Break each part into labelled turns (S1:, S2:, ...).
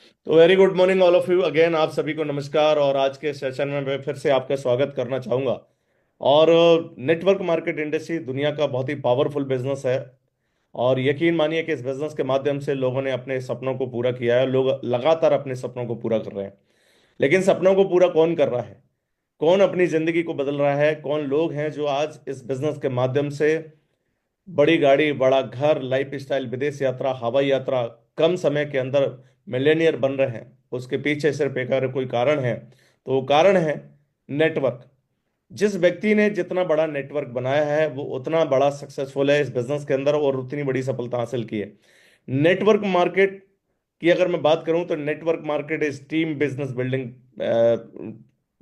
S1: तो very good morning all of you again. आप सभी को नमस्कार। और आज के सेशन में मैं फिर से आपका स्वागत करना चाहूँगा। और नेटवर्क मार्केट इंडस्ट्री दुनिया का बहुत ही पावरफुल बिजनेस है। और यकीन मानिए कि इस बिजनेस के माध्यम से लोगों ने अपने सपनों को पूरा किया है। लोग लगातार अपने सपनों को पूरा कर रहे हैं। लेकिन सपनों को पूरा कौन कर रहा है, कौन अपनी जिंदगी को बदल रहा है, कौन लोग हैं जो आज इस बिजनेस के माध्यम से बड़ी गाड़ी, बड़ा घर, लाइफ स्टाइल, विदेश यात्रा, हवाई यात्रा, कम समय के अंदर मिलेनियर बन रहे हैं। उसके पीछे सिर्फ एक अगर कोई कारण है तो वो कारण है नेटवर्क। जिस व्यक्ति ने जितना बड़ा नेटवर्क बनाया है वो उतना बड़ा सक्सेसफुल है इस बिजनेस के अंदर और उतनी बड़ी सफलता हासिल की है। नेटवर्क मार्केट की अगर मैं बात करूं तो network market is team business building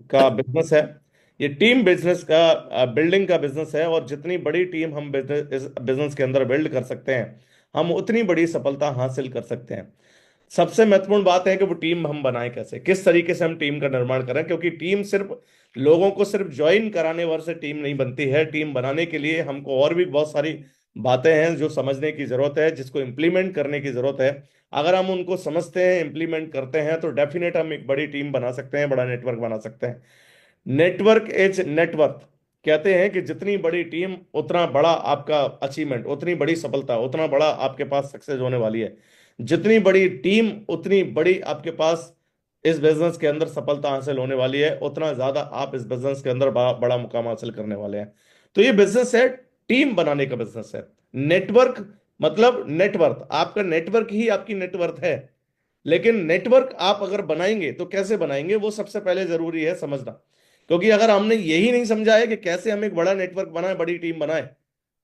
S1: का बिजनेस है। ये टीम बिजनेस का बिल्डिंग का बिजनेस है। और जितनी बड़ी टीम हम बिजनेस इस बिजनेस के अंदर बिल्ड कर सकते हैं, हम उतनी बड़ी सफलता हासिल कर सकते हैं। सबसे महत्वपूर्ण बात है कि वो टीम हम बनाएं कैसे, किस तरीके से हम टीम का निर्माण करें। क्योंकि टीम सिर्फ लोगों को सिर्फ ज्वाइन कराने भर से टीम नहीं बनती है। टीम बनाने के लिए हमको और भी बहुत सारी बातें हैं जो समझने की जरूरत है, जिसको इम्प्लीमेंट करने की जरूरत है। अगर हम उनको समझते हैं, इम्प्लीमेंट करते हैं, तो डेफिनेट हम एक बड़ी टीम बना सकते हैं, बड़ा नेटवर्क बना सकते हैं। Network is net worth. कहते हैं कि जितनी बड़ी टीम उतना बड़ा आपका अचीवमेंट, उतनी बड़ी सफलता, उतना बड़ा आपके पास सक्सेस होने वाली है। जितनी बड़ी टीम उतनी बड़ी आपके पास इस बिजनेस के अंदर सफलता हासिल होने वाली है, उतना ज्यादा आप इस बिजनेस के अंदर बड़ा मुकाम हासिल करने वाले हैं। तो ये बिजनेस है, टीम बनाने का बिजनेस है। नेटवर्क मतलब नेटवर्थ। आपका नेटवर्क ही आपकी नेटवर्थ है। लेकिन नेटवर्क आप अगर बनाएंगे तो कैसे बनाएंगे, वो सबसे पहले जरूरी है समझना। क्योंकि अगर हमने यही नहीं समझा है कि कैसे हम एक बड़ा नेटवर्क बनाए, बड़ी टीम बनाए,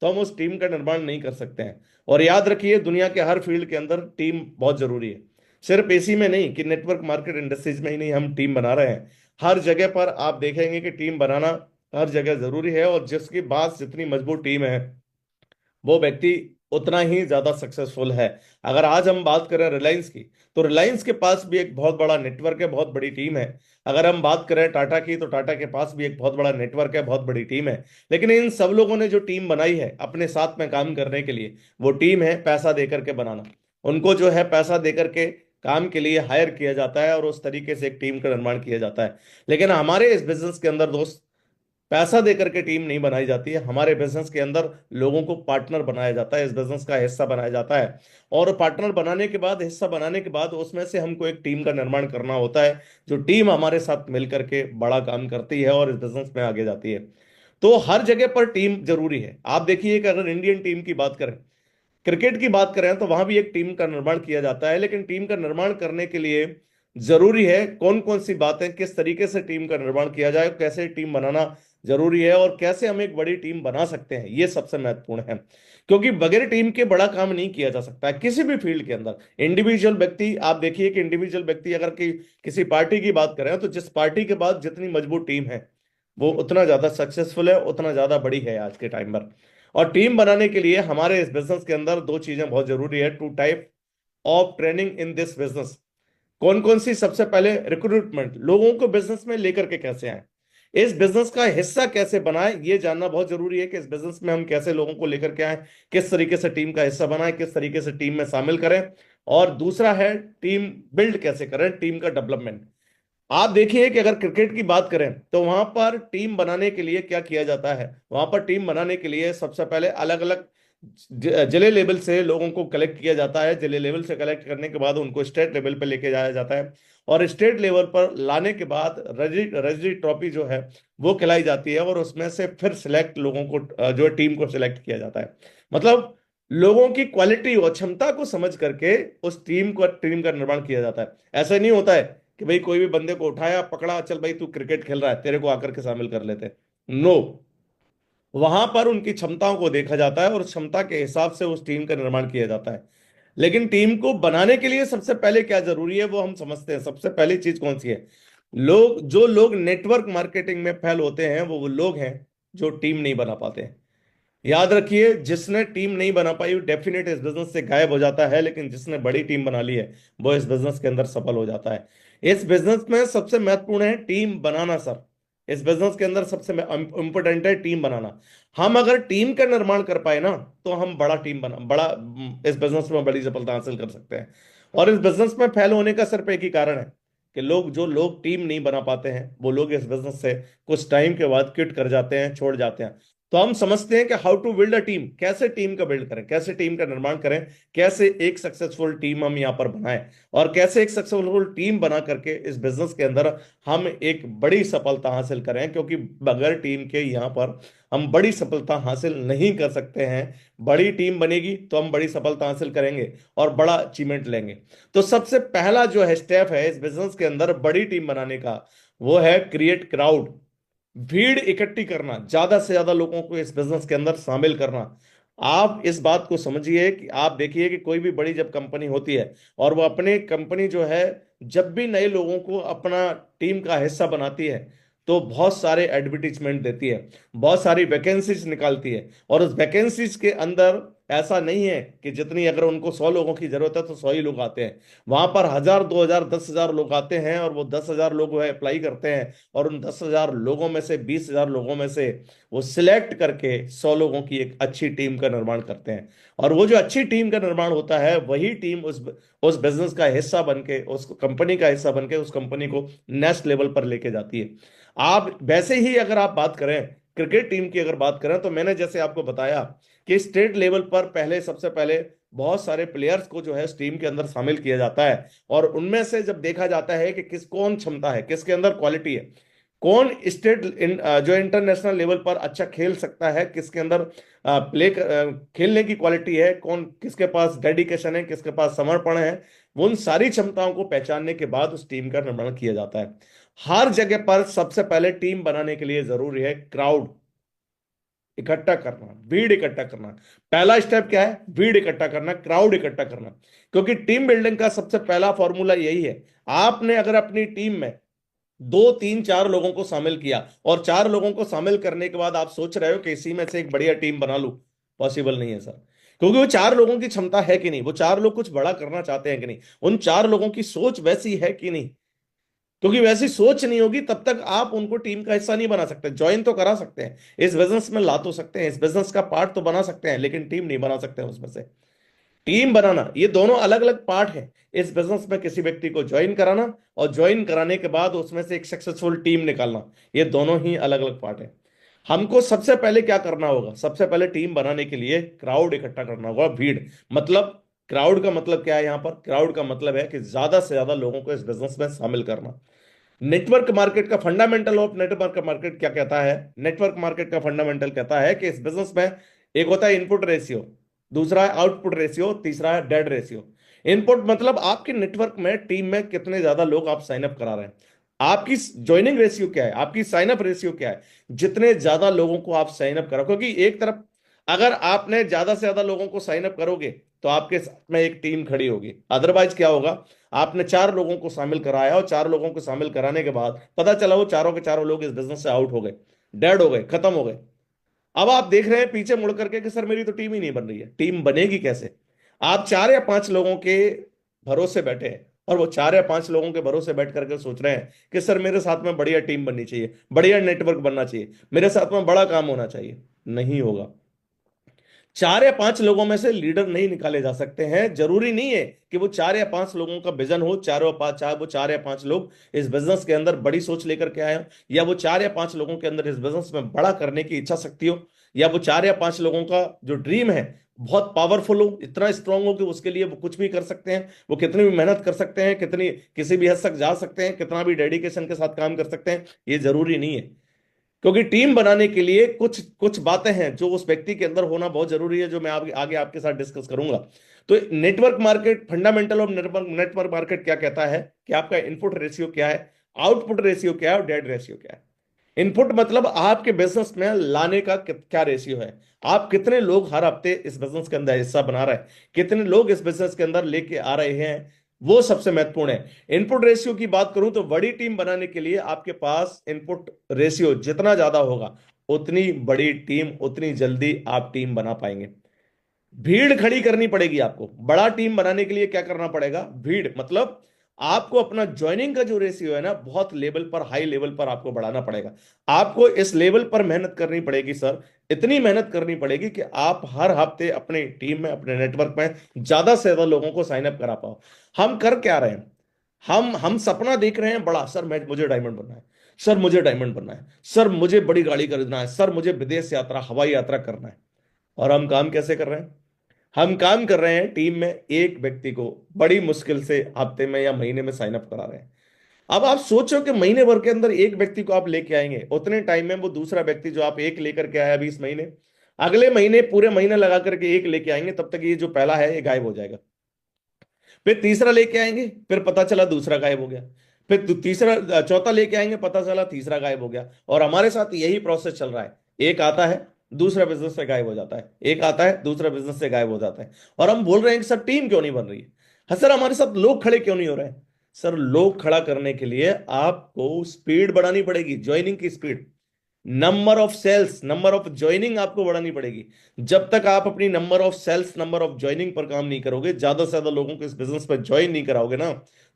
S1: तो हम उस टीम का निर्माण नहीं कर सकते हैं। और याद रखिए, दुनिया के हर फील्ड के अंदर टीम बहुत जरूरी है। सिर्फ इसी में नहीं कि नेटवर्क मार्केट इंडस्ट्रीज में ही नहीं हम टीम बना रहे हैं, हर जगह पर आप देखेंगे कि टीम बनाना हर जगह जरूरी है। और जिसकी बात जितनी मजबूत टीम है, वो व्यक्ति उतना ही ज्यादा सक्सेसफुल है। अगर आज हम बात करें रिलायंस की, तो रिलायंस के पास भी एक बहुत बड़ा नेटवर्क है, बहुत बड़ी टीम है। अगर हम बात करें टाटा की, तो टाटा के पास भी एक बहुत बड़ा नेटवर्क है, बहुत बड़ी टीम है। लेकिन इन सब लोगों ने जो टीम बनाई है अपने साथ में काम करने के लिए, वो टीम है पैसा देकर के बनाना। उनको जो है पैसा देकर के काम के लिए हायर किया जाता है और उस तरीके से एक टीम का निर्माण किया जाता है। लेकिन हमारे इस बिजनेस के अंदर दोस्त, पैसा देकर के टीम नहीं बनाई जाती है। हमारे बिजनेस के अंदर लोगों को पार्टनर बनाया जाता है, इस बिजनेस का हिस्सा बनाया जाता है। और पार्टनर बनाने के बाद, हिस्सा बनाने के बाद, उसमें से हमको एक टीम का निर्माण करना होता है, जो टीम हमारे साथ मिलकर के बड़ा काम करती है और इस बिजनेस में आगे जाती है। तो हर जगह पर टीम जरूरी है। आप देखिए कि अगर इंडियन टीम की बात करें, क्रिकेट की बात करें, तो वहां भी एक टीम का निर्माण किया जाता है। लेकिन टीम का निर्माण करने के लिए जरूरी है कौन कौन सी बातें, किस तरीके से टीम का निर्माण किया जाए, कैसे टीम बनाना जरूरी है, और कैसे हम एक बड़ी टीम बना सकते हैं, ये सबसे महत्वपूर्ण है। क्योंकि बगैर टीम के बड़ा काम नहीं किया जा सकता है किसी भी फील्ड के अंदर। इंडिविजुअल व्यक्ति, आप देखिए कि इंडिविजुअल व्यक्ति अगर किसी पार्टी की बात करें, तो जिस पार्टी के पास जितनी मजबूत टीम है, वो उतना ज्यादा सक्सेसफुल है, उतना ज्यादा बड़ी है आज के टाइम पर। और टीम बनाने के लिए हमारे इस बिजनेस के अंदर दो चीजें बहुत जरूरी है। Two type of training in this business. कौन कौन सी? सबसे पहले रिक्रूटमेंट, लोगों को बिजनेस में लेकर के कैसे आए, इस बिजनेस का हिस्सा कैसे बनाए, ये जानना बहुत जरूरी है कि इस बिजनेस में हम कैसे लोगों को लेकर के आए, किस तरीके से टीम का हिस्सा बनाए, किस तरीके से टीम में शामिल करें। और दूसरा है टीम बिल्ड कैसे करें, टीम का डेवलपमेंट। आप देखिए कि अगर क्रिकेट की बात करें, तो वहां पर टीम बनाने के लिए क्या किया जाता है। वहां पर टीम बनाने के लिए सबसे पहले अलग अलग जिले लेवल से लोगों को कलेक्ट किया जाता है। जिले लेवल से कलेक्ट करने के बाद उनको स्टेट लेवल पर लेके जाया जाता है। और स्टेट लेवल पर लाने के बाद रणजी रणजी ट्रॉफी जो है वो खिलाई जाती है। और उसमें से फिर सिलेक्ट लोगों को, जो टीम को सिलेक्ट किया जाता है। मतलब लोगों की क्वालिटी और क्षमता को समझ करके उस टीम का निर्माण किया जाता है। ऐसा नहीं होता है कि भाई कोई भी बंदे को उठाया, पकड़ा, चल भाई तू क्रिकेट खेल रहा है, तेरे को आकर के शामिल कर लेते। नो, वहां पर उनकी क्षमताओं को देखा जाता है और उस क्षमता के हिसाब से उस टीम का निर्माण किया जाता है। लेकिन टीम को बनाने के लिए सबसे पहले क्या जरूरी है वो हम समझते हैं। सबसे पहली चीज कौन सी है? जो लोग नेटवर्क मार्केटिंग में फेल होते हैं, वो लोग हैं जो टीम नहीं बना पाते हैं। याद रखिए, जिसने टीम नहीं बना पाई वो डेफिनेट इस बिजनेस से गायब हो जाता है। लेकिन जिसने बड़ी टीम बना ली है, वो इस बिजनेस के अंदर सफल हो जाता है। इस बिजनेस में सबसे महत्वपूर्ण है टीम बनाना सर। इस बिजनेस के अंदर सबसे इंपॉर्टेंट है टीम बनाना। हम अगर टीम का निर्माण कर पाए ना, तो हम बड़ा टीम बना बड़ा इस बिजनेस में बड़ी सफलता हासिल कर सकते हैं। और इस बिजनेस में फेल होने का सिर्फ एक ही कारण है कि जो लोग टीम नहीं बना पाते हैं वो लोग इस बिजनेस से कुछ टाइम के बाद क्विट कर जाते हैं, छोड़ जाते हैं। तो हम समझते हैं कि how to build a team, कैसे टीम का बिल्ड करें, कैसे टीम का निर्माण करें, कैसे एक सक्सेसफुल टीम हम यहाँ पर बनाएं, और कैसे एक सक्सेसफुल टीम बना करके इस बिजनेस के अंदर हम एक बड़ी सफलता हासिल करें। क्योंकि बगैर टीम के यहाँ पर हम बड़ी सफलता हासिल नहीं कर सकते हैं। बड़ी टीम बनेगी तो हम बड़ी सफलता हासिल करेंगे और बड़ा अचीवमेंट लेंगे। तो सबसे पहला जो है स्टेप है इस बिजनेस के अंदर बड़ी टीम बनाने का, वो है क्रिएट क्राउड। भीड़ इकट्ठी करना, ज्यादा से ज्यादा लोगों को इस बिजनेस के अंदर शामिल करना। आप इस बात को समझिए कि आप देखिए कि कोई भी बड़ी जब कंपनी होती है और वो अपने कंपनी जो है, जब भी नए लोगों को अपना टीम का हिस्सा बनाती है तो बहुत सारे एडवर्टीजमेंट देती है, बहुत सारी वैकेंसीज निकालती है। और उस वैकेंसीज के अंदर ऐसा नहीं है कि जितनी अगर उनको 100 लोगों की जरूरत है तो 100 ही लोग आते हैं। वहां पर 1000, 2000, 10,000 लोग आते हैं और वो 10,000 लोग वह अप्लाई करते हैं। और उन 10,000 लोगों में से 20,000 लोगों में से वो सिलेक्ट करके 100 लोगों की एक अच्छी टीम का निर्माण करते हैं। और वो जो अच्छी टीम का निर्माण होता है वही टीम उस बिजनेस का हिस्सा बन के, उस कंपनी का हिस्सा बन के उस कंपनी को नेक्स्ट लेवल पर लेके जाती है। आप वैसे ही अगर आप बात करें क्रिकेट टीम की, अगर बात करें तो मैंने जैसे आपको बताया कि स्टेट लेवल पर पहले, सबसे पहले बहुत सारे प्लेयर्स को जो है इस टीम के अंदर शामिल किया जाता है। और उनमें से जब देखा जाता है कि कौन क्षमता है, किसके अंदर क्वालिटी है, कौन जो इंटरनेशनल लेवल पर अच्छा खेल सकता है, किसके अंदर खेलने की क्वालिटी है, कौन किसके पास डेडिकेशन है, किसके पास समर्पण है, उन सारी क्षमताओं को पहचानने के बाद उस टीम का निर्माण किया जाता है। हर जगह पर सबसे पहले टीम बनाने के लिए जरूरी है क्राउड इकट्ठा करना, भीड़ इकट्ठा करना। पहला स्टेप क्या है? भीड़ इकट्ठा करना, क्राउड इकट्ठा करना। क्योंकि टीम बिल्डिंग का सबसे पहला फॉर्मूला यही है। आपने अगर अपनी टीम में 2, 3, 4 लोगों को शामिल किया और 4 लोगों को शामिल करने के बाद आप सोच रहे हो कि इसी में से एक बढ़िया टीम बना लूं, पॉसिबल नहीं है सर। क्योंकि वो 4 लोगों की क्षमता है कि नहीं, वो 4 लोग कुछ बड़ा करना चाहते हैं कि नहीं, उन 4 लोगों की सोच वैसी है कि नहीं। क्योंकि वैसी सोच नहीं होगी तब तक आप उनको टीम का हिस्सा नहीं बना सकते। ज्वाइन तो करा सकते हैं, इस बिजनेस में ला तो सकते हैं, इस बिजनेस का पार्ट तो बना सकते हैं, लेकिन टीम नहीं बना सकते हैं उसमें से। टीम बनाना, ये दोनों अलग अलग पार्ट है इस बिजनेस में। किसी व्यक्ति को ज्वाइन कराना और ज्वाइन कराने के बाद उसमें से एक सक्सेसफुल टीम निकालना, ये दोनों ही अलग अलग पार्ट है। हमको सबसे पहले क्या करना होगा? सबसे पहले टीम बनाने के लिए क्राउड इकट्ठा करना होगा, भीड़। मतलब क्राउड का मतलब क्या है? यहां पर क्राउड का मतलब है कि ज्यादा से ज्यादा लोगों को इस बिजनेस में शामिल करना। नेटवर्क मार्केट का फंडामेंटल ऑफ नेटवर्क मार्केट क्या कहता है? नेटवर्क मार्केट का फंडामेंटल कहता है कि इस बिजनेस में एक होता है इनपुट रेशियो, दूसरा है आउटपुट रेशियो, तीसरा है डेड रेशियो। इनपुट मतलब आपके नेटवर्क में, टीम में कितने ज्यादा लोग आप साइन अप करा रहे हैं। आपकी ज्वाइनिंग रेशियो क्या है, आपकी साइन अप रेशियो क्या है? जितने ज्यादा लोगों को आप साइन अप करो, क्योंकि एक तरफ अगर आपने ज्यादा से ज्यादा लोगों को साइन अप करोगे तो आपके साथ में एक टीम खड़ी होगी। अदरवाइज क्या होगा? आपने 4 लोगों को शामिल कराया और 4 लोगों को शामिल कराने के बाद पता चला वो चारों के चारों लोग इस बिजनेस से आउट हो गए, डेड हो गए, खत्म हो गए। अब आप देख रहे हैं पीछे मुड़ करके कि सर मेरी तो टीम ही नहीं बन रही है। टीम बनेगी कैसे? आप 4 या 5 लोगों के भरोसे बैठे हैं और वो 4 या 5 लोगों के भरोसे बैठ करके सोच रहे हैं कि सर मेरे साथ में बढ़िया टीम बननी चाहिए, बढ़िया नेटवर्क बनना चाहिए, मेरे साथ में बड़ा काम होना चाहिए। नहीं होगा। 4 या 5 लोगों में से लीडर नहीं निकाले जा सकते हैं। जरूरी नहीं है कि वो 4 या 5 लोगों का विजन हो, चारों पांच, चाहे वो 4 या 5 लोग इस बिजनेस के अंदर बड़ी सोच लेकर के आए हो, या वो 4 या 5 लोगों के अंदर इस बिजनेस में बड़ा करने की इच्छा शक्ति हो, या वो 4 या 5 लोगों का जो ड्रीम है बहुत पावरफुल हो, इतना स्ट्रांग हो कि उसके लिए वो कुछ भी कर सकते हैं, वो कितनी भी मेहनत कर सकते हैं, कितनी किसी भी हद तक जा सकते हैं, कितना भी डेडिकेशन के साथ काम कर सकते हैं। ये जरूरी नहीं है। क्योंकि टीम बनाने के लिए कुछ कुछ बातें हैं जो उस व्यक्ति के अंदर होना बहुत जरूरी है, जो मैं आगे आपके साथ डिस्कस करूंगा। तो network market, fundamental of network market क्या कहता है कि आपका इनपुट रेशियो क्या है, आउटपुट रेशियो क्या है और डेड रेशियो क्या है। इनपुट मतलब आपके बिजनेस में लाने का क्या रेशियो है, आप कितने लोग हर हफ्ते इस बिजनेस के अंदर हिस्सा बना रहे हैं, कितने लोग इस बिजनेस के अंदर लेके आ रहे हैं, वो सबसे महत्वपूर्ण है। इनपुट रेशियो की बात करूं तो बड़ी टीम बनाने के लिए आपके पास इनपुट रेशियो जितना ज्यादा होगा उतनी बड़ी टीम, उतनी जल्दी आप टीम बना पाएंगे। भीड़ खड़ी करनी पड़ेगी आपको। बड़ा टीम बनाने के लिए क्या करना पड़ेगा? भीड़ मतलब आपको अपना ज्वाइनिंग का जो रेशियो है ना, बहुत लेवल पर, हाई लेवल पर आपको बढ़ाना पड़ेगा। आपको इस लेवल पर मेहनत करनी पड़ेगी सर, इतनी मेहनत करनी पड़ेगी कि आप हर हफ्ते अपने टीम में, अपने नेटवर्क में ज्यादा से ज्यादा लोगों को साइन अप करा पाओ। हम कर क्या रहे हैं? हम सपना देख रहे हैं बड़ा, सर मैं मुझे डायमंड बनना है, सर मुझे डायमंड बनना है, सर मुझे बड़ी गाड़ी खरीदना है, सर मुझे विदेश यात्रा, हवाई यात्रा करना है। और हम काम कैसे कर रहे हैं? हम काम कर रहे हैं टीम में एक व्यक्ति को बड़ी मुश्किल से हफ्ते में या महीने में साइन अप करा रहे हैं। अब आप सोचो कि महीने भर के अंदर एक व्यक्ति को आप लेके आएंगे, उतने टाइम में वो दूसरा व्यक्ति जो आप एक लेकर के आया 20 महीने, अगले महीने पूरे महीने लगा करके एक लेके आएंगे, तब तक ये जो पहला है ये गायब हो जाएगा। फिर तीसरा लेके आएंगे, फिर पता चला दूसरा गायब हो गया। फिर तीसरा चौथा लेके आएंगे, पता चला तीसरा गायब हो गया। और हमारे साथ यही प्रोसेस चल रहा है। एक आता है, दूसरा बिजनेस से गायब हो जाता है, एक आता है, दूसरा बिजनेस से गायब हो जाता है। और हम बोल रहे हैं कि सर टीम क्यों नहीं बन रही है? हाँ सर, हमारे साथ लोग खड़े क्यों नहीं हो रहे हैं? सर लोग खड़ा करने के लिए आपको स्पीड बढ़ानी पड़ेगी, ज्वाइनिंग की speed, number of sales, number of joining आपको बढ़ानी पड़ेगी। जब तक आप अपनी number of sales, number of joining पर काम नहीं करोगे, ज्यादा से ज्यादा लोगों को इस बिजनेस पर ज्वाइन नहीं कराओगे ना,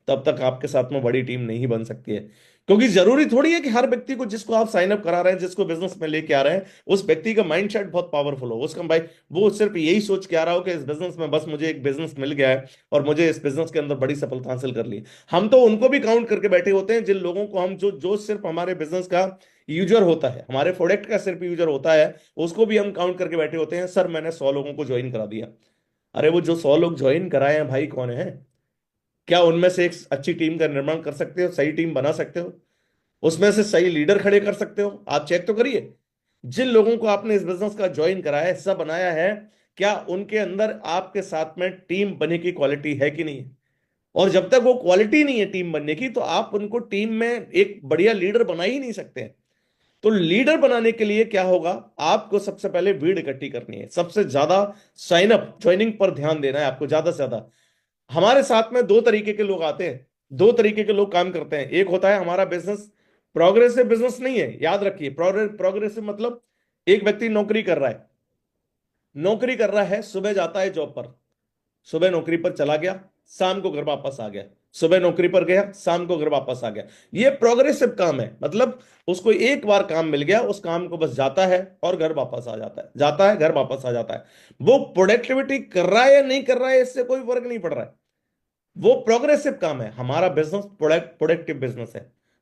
S1: तब तक आपके साथ में बड़ी टीम नहीं बन सकती है। क्योंकि जरूरी थोड़ी है कि हर व्यक्ति को, जिसको आप साइन अप करा रहे हैं, जिसको बिजनेस में लेके आ रहे हैं, उस व्यक्ति का माइंडसेट बहुत पावरफुल हो। उसका भाई वो सिर्फ यही सोच के आ रहा हो कि इस बिजनेस में बस मुझे एक बिजनेस मिल गया है और मुझे इस बिजनेस के अंदर बड़ी सफलता हासिल कर ली। हम तो उनको भी काउंट करके बैठे होते हैं जिन लोगों को हम, जो जो सिर्फ हमारे बिजनेस का यूजर होता है, हमारे प्रोडक्ट का सिर्फ यूजर होता है, उसको भी हम काउंट करके बैठे होते हैं। सर मैंने 100 लोगों को ज्वाइन करा दिया। अरे वो जो 100 लोग ज्वाइन कराए हैं भाई, कौन है? क्या उनमें से एक अच्छी टीम का निर्माण कर सकते हो? सही टीम बना सकते हो? उसमें से सही लीडर खड़े कर सकते हो? आप चेक तो करिए। जिन लोगों को आपने इस बिजनेस का ज्वाइन कराया है, सब बनाया है, क्या उनके अंदर आपके साथ में टीम बनने की क्वालिटी है कि नहीं है? और जब तक वो क्वालिटी नहीं है टीम बनने की, तो आप उनको टीम में एक बढ़िया लीडर बना ही नहीं सकते। तो लीडर बनाने के लिए क्या होगा? आपको सबसे पहले भीड़ इकट्ठी करनी है, सबसे ज्यादा साइन अप, ज्वाइनिंग पर ध्यान देना है आपको ज्यादा से ज्यादा। हमारे साथ में दो तरीके के लोग आते हैं, दो तरीके के लोग काम करते हैं। एक होता है हमारा बिजनेस प्रोग्रेसिव बिजनेस नहीं है, याद रखिए। प्रोग्रेसिव मतलब एक व्यक्ति नौकरी कर रहा है, नौकरी कर रहा है, सुबह जाता है जॉब पर, सुबह नौकरी पर चला गया, शाम को घर वापस आ गया, सुबह नौकरी पर गया, शाम को घर वापस आ गया। ये प्रोग्रेसिव काम है। मतलब उसको एक बार काम मिल गया, उस काम को बस जाता है और घर वापस आ जाता है, जाता है घर वापस आ जाता है। वो प्रोडक्टिविटी कर रहा है या नहीं कर रहा है, इससे कोई फर्क नहीं पड़ रहा है। वो प्रोग्रेसिव काम है। हमारा बिजनेस प्रोडक्टिव बिजनेस है,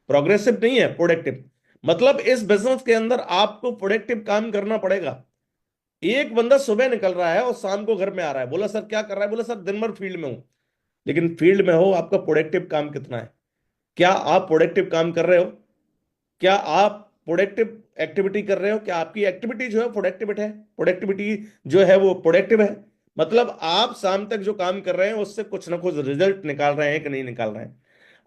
S1: प्रोग्रेसिव नहीं है, प्रोडक्टिव। मतलब इस बिजनेस के अंदर आपको प्रोडक्टिव काम करना पड़ेगा। एक बंदा सुबह निकल रहा है और शाम को घर में आ रहा है, बोला सर क्या कर रहा है? बोला सर दिन भर फील्ड में हूं। लेकिन फील्ड में हो, आपका प्रोडक्टिव काम कितना है? क्या आप प्रोडक्टिव काम कर रहे हो? क्या आप प्रोडक्टिव एक्टिविटी कर रहे हो? क्या आपकी एक्टिविटी जो है प्रोडक्टिविटी है? प्रोडक्टिविटी जो है वो प्रोडक्टिव है? मतलब आप शाम तक जो काम कर रहे हैं उससे कुछ ना कुछ रिजल्ट निकाल रहे हैं कि नहीं निकाल रहे हैं?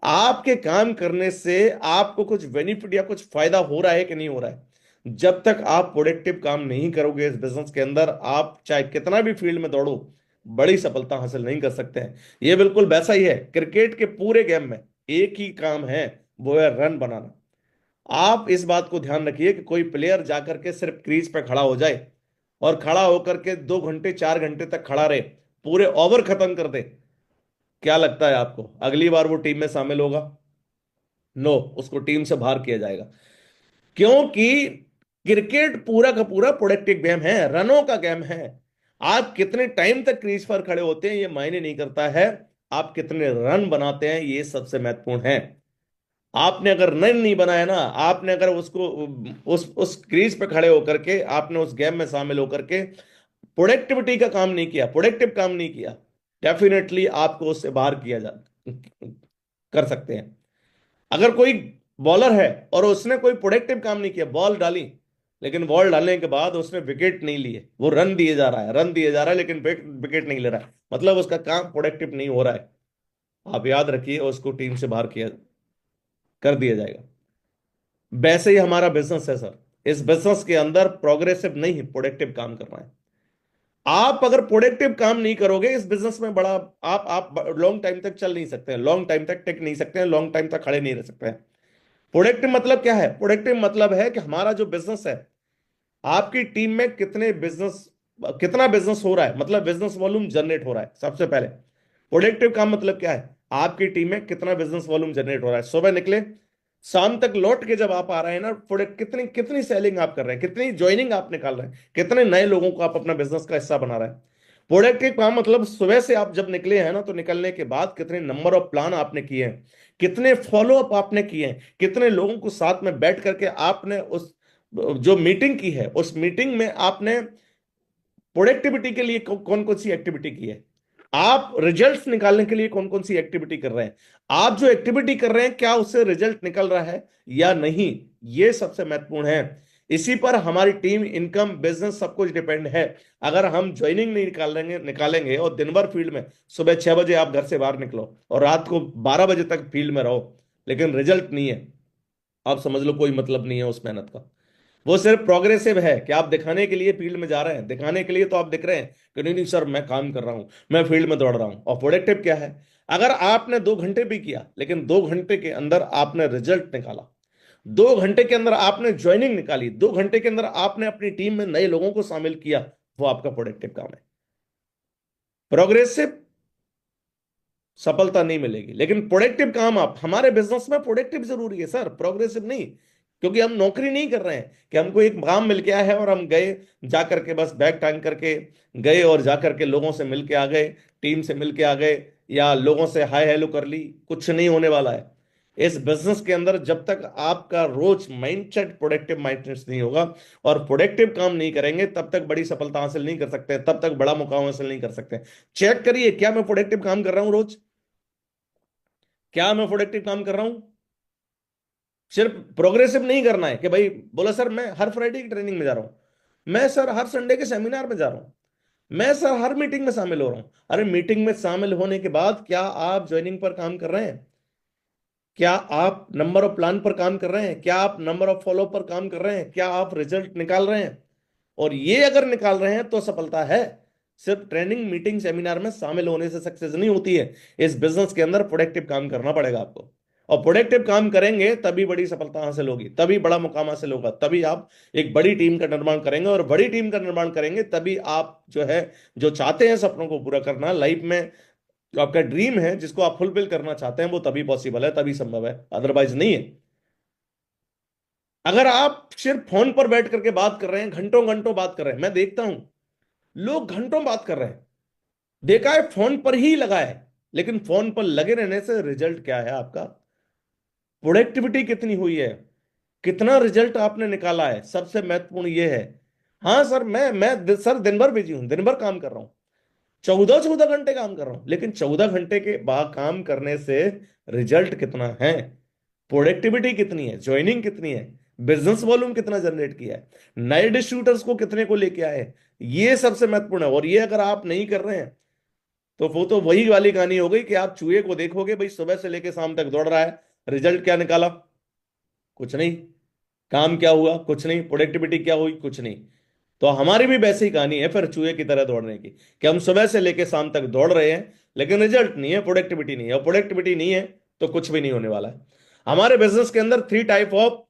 S1: आपके काम करने से आपको कुछ बेनिफिट या कुछ फायदा हो रहा है कि नहीं हो रहा है? जब तक आप प्रोडक्टिव काम नहीं करोगे इस बिजनेस के अंदर, आप चाहे कितना भी फील्ड में दौड़ो, बड़ी सफलता हासिल नहीं कर सकते हैं। ये बिल्कुल वैसा ही है, क्रिकेट के पूरे गेम में एक ही काम है, वो है रन बनाना। आप इस बात को ध्यान रखिए कि कोई प्लेयर जाकर के सिर्फ क्रीज पे खड़ा हो जाए और खड़ा होकर के 2 घंटे 4 घंटे तक खड़ा रहे, पूरे ओवर खत्म कर दे, क्या लगता है आपको अगली बार वो टीम में शामिल होगा? नो, उसको टीम से बाहर किया जाएगा। क्योंकि क्रिकेट पूरा का पूरा प्रोडक्टिव गेम है, रनों का गेम है। आप कितने टाइम तक क्रीज पर खड़े होते हैं ये मायने नहीं करता है, आप कितने रन बनाते हैं ये सबसे महत्वपूर्ण है। आपने अगर रन नहीं बनाया ना, आपने अगर उसको उस क्रीज पे खड़े होकर के आपने उस गेम में शामिल होकर के प्रोडक्टिविटी का काम नहीं किया, प्रोडक्टिव काम नहीं किया, डेफिनेटली आपको उससे बाहर किया जा कर सकते हैं। अगर कोई बॉलर है और उसने कोई प्रोडक्टिव काम नहीं किया, बॉल डाली, लेकिन बॉल डालने के बाद उसने विकेट नहीं लिए, वो रन दिए जा रहा है, रन दिए जा रहा है, लेकिन विकेट नहीं ले रहा है, मतलब उसका काम प्रोडक्टिव नहीं हो रहा है। आप याद रखिए, उसको टीम से बाहर किया कर दिया जाएगा। वैसे ही हमारा बिजनेस है सर, इस बिजनेस के अंदर प्रोग्रेसिव नहीं, प्रोडक्टिव काम करना है। आप अगर प्रोडक्टिव काम नहीं करोगे इस बिजनेस में, बड़ा आप लॉन्ग टाइम तक चल नहीं सकते हैं, लॉन्ग टाइम तक टिक नहीं सकते हैं, लॉन्ग टाइम तक खड़े नहीं रह सकते हैं। प्रोडक्टिव मतलब क्या है? प्रोडक्टिव मतलब है कि हमारा जो बिजनेस है, आपकी टीम में कितना बिजनेस हो रहा है, मतलब बिजनेस वॉल्यूम जनरेट हो रहा है। सबसे पहले प्रोडक्टिव काम मतलब क्या है? आपकी टीम में कितना बिजनेस वॉल्यूम जनरेट हो रहा है। सुबह निकले, शाम तक लौट के जब आप आ रहे हैं ना, प्रोडक्ट कितनी कितनी सेलिंग आप कर रहे हैं, कितनी ज्वाइनिंग आप निकाल रहे हैं, कितने नए लोगों को आप अपना बिजनेस का हिस्सा बना रहे हैं। प्रोडक्टिव काम मतलब सुबह से आप जब निकले हैं ना, तो निकलने के बाद कितने नंबर ऑफ प्लान आपने किए हैं, कितने फॉलो अप आपने किए हैं, कितने लोगों को साथ में बैठ करके आपने उस जो मीटिंग की है, उस मीटिंग में आपने प्रोडक्टिविटी के लिए कौन कौन सी एक्टिविटी की है, आप रिजल्ट्स निकालने के लिए कौन कौन सी एक्टिविटी कर रहे हैं, आप जो एक्टिविटी कर रहे हैं क्या उससे रिजल्ट निकल रहा है या नहीं, ये सबसे महत्वपूर्ण है। इसी पर हमारी टीम, इनकम, बिजनेस सब कुछ डिपेंड है। अगर हम ज्वाइनिंग नहीं निकालेंगे निकालेंगे और दिन भर फील्ड में, सुबह 6 बजे आप घर से बाहर निकलो और रात को 12 बजे तक फील्ड में रहो, लेकिन रिजल्ट नहीं है, आप समझ लो कोई मतलब नहीं है उस मेहनत का। वो सिर्फ प्रोग्रेसिव है कि आप दिखाने के लिए फील्ड में जा रहे हैं, दिखाने के लिए तो आप दिख रहे हैं कि नहीं नहीं सर मैं काम कर रहा हूं, मैं फील्ड में दौड़ रहा हूं। और प्रोडक्टिव क्या है? अगर आपने 2 घंटे भी किया, लेकिन 2 घंटे के अंदर आपने रिजल्ट निकाला, 2 घंटे के अंदर आपने ज्वाइनिंग निकाली, 2 घंटे के अंदर आपने अपनी टीम में नए लोगों को शामिल किया, वो आपका प्रोडक्टिव काम है। प्रोग्रेसिव सफलता नहीं मिलेगी, लेकिन प्रोडक्टिव काम, आप हमारे बिजनेस में प्रोडक्टिव जरूरी है सर, प्रोग्रेसिव नहीं। क्योंकि हम नौकरी नहीं कर रहे हैं कि हमको एक काम मिल गया है और हम गए, जा करके बस बैग टांग करके गए और जा करके लोगों से मिल के आ गए, टीम से मिल के आ गए, या लोगों से हाय हेलो कर ली। कुछ नहीं होने वाला है इस बिजनेस के अंदर जब तक आपका रोज माइंडसेट प्रोडक्टिव माइंडसेट नहीं होगा, और प्रोडक्टिव काम नहीं करेंगे तब तक बड़ी सफलता हासिल नहीं कर सकते, तब तक बड़ा मुकाम हासिल नहीं कर सकते। चेक करिए, क्या मैं प्रोडक्टिव काम कर रहा हूं रोज? क्या मैं प्रोडक्टिव काम कर रहा हूं? सिर्फ प्रोग्रेसिव नहीं करना है कि भाई बोला सर मैं हर फ्राइडे की ट्रेनिंग में जा रहा हूं, मैं सर हर संडे के सेमिनार में जा रहा हूं, मैं सर हर मीटिंग में शामिल हो रहा हूं। अरे मीटिंग में शामिल होने के बाद क्या आप ज्वाइनिंग पर काम कर रहे हैं? क्या आप नंबर ऑफ प्लान पर काम कर रहे हैं? क्या आप नंबर ऑफ फॉलो पर काम कर रहे हैं? क्या आप रिजल्ट निकाल रहे हैं? और ये अगर निकाल रहे हैं तो सफलता है। सिर्फ ट्रेनिंग मीटिंग सेमिनार में शामिल होने से सक्सेस नहीं होती है। इस बिजनेस के अंदर प्रोडक्टिव काम करना पड़ेगा आपको, और प्रोडक्टिव काम करेंगे तभी बड़ी सफलता हासिल होगी, तभी बड़ा मुकाम हासिल होगा, तभी आप एक बड़ी टीम का निर्माण करेंगे, और बड़ी टीम का निर्माण करेंगे तभी आप जो है, जो चाहते हैं सपनों को पूरा करना लाइफ में, जो आपका ड्रीम है जिसको आप फुलफिल करना चाहते हैं, वो तभी पॉसिबल है, तभी संभव है, अदरवाइज नहीं है। अगर आप सिर्फ फोन पर बैठ करके बात कर रहे हैं, घंटों घंटों बात कर रहे हैं, मैं देखता हूं लोग घंटों बात कर रहे हैं, देखा है फोन पर ही लगा है, लेकिन फोन पर लगे रहने से रिजल्ट क्या है आपका? प्रोडक्टिविटी कितनी हुई है, कितना रिजल्ट आपने निकाला है, सबसे महत्वपूर्ण ये है। हाँ सर सर दिन भर बिजी हूं, दिन भर काम कर रहा हूं, 14-14 घंटे काम कर रहा हूं, लेकिन 14 घंटे के बाद काम करने से रिजल्ट कितना है, प्रोडक्टिविटी कितनी है, ज्वाइनिंग कितनी है, बिजनेस वॉल्यूम कितना जनरेट किया है, नए डिस्ट्रीब्यूटर्स को कितने को लेके आए, ये सबसे महत्वपूर्ण है। और ये अगर आप नहीं कर रहे हैं तो वो तो वही वाली कहानी हो गई कि आप चूहे को देखोगे भाई सुबह से लेके शाम तक दौड़ रहा है, रिजल्ट क्या निकाला? कुछ नहीं। काम क्या हुआ? कुछ नहीं। प्रोडक्टिविटी क्या हुई? कुछ नहीं। तो हमारी भी वैसी ही कहानी है फिर चूहे की तरह दौड़ने की, कि हम सुबह से लेके शाम तक दौड़ रहे हैं, लेकिन रिजल्ट नहीं है, प्रोडक्टिविटी नहीं है, और प्रोडक्टिविटी नहीं है तो कुछ भी नहीं होने वाला है। हमारे बिजनेस के अंदर 3 टाइप ऑफ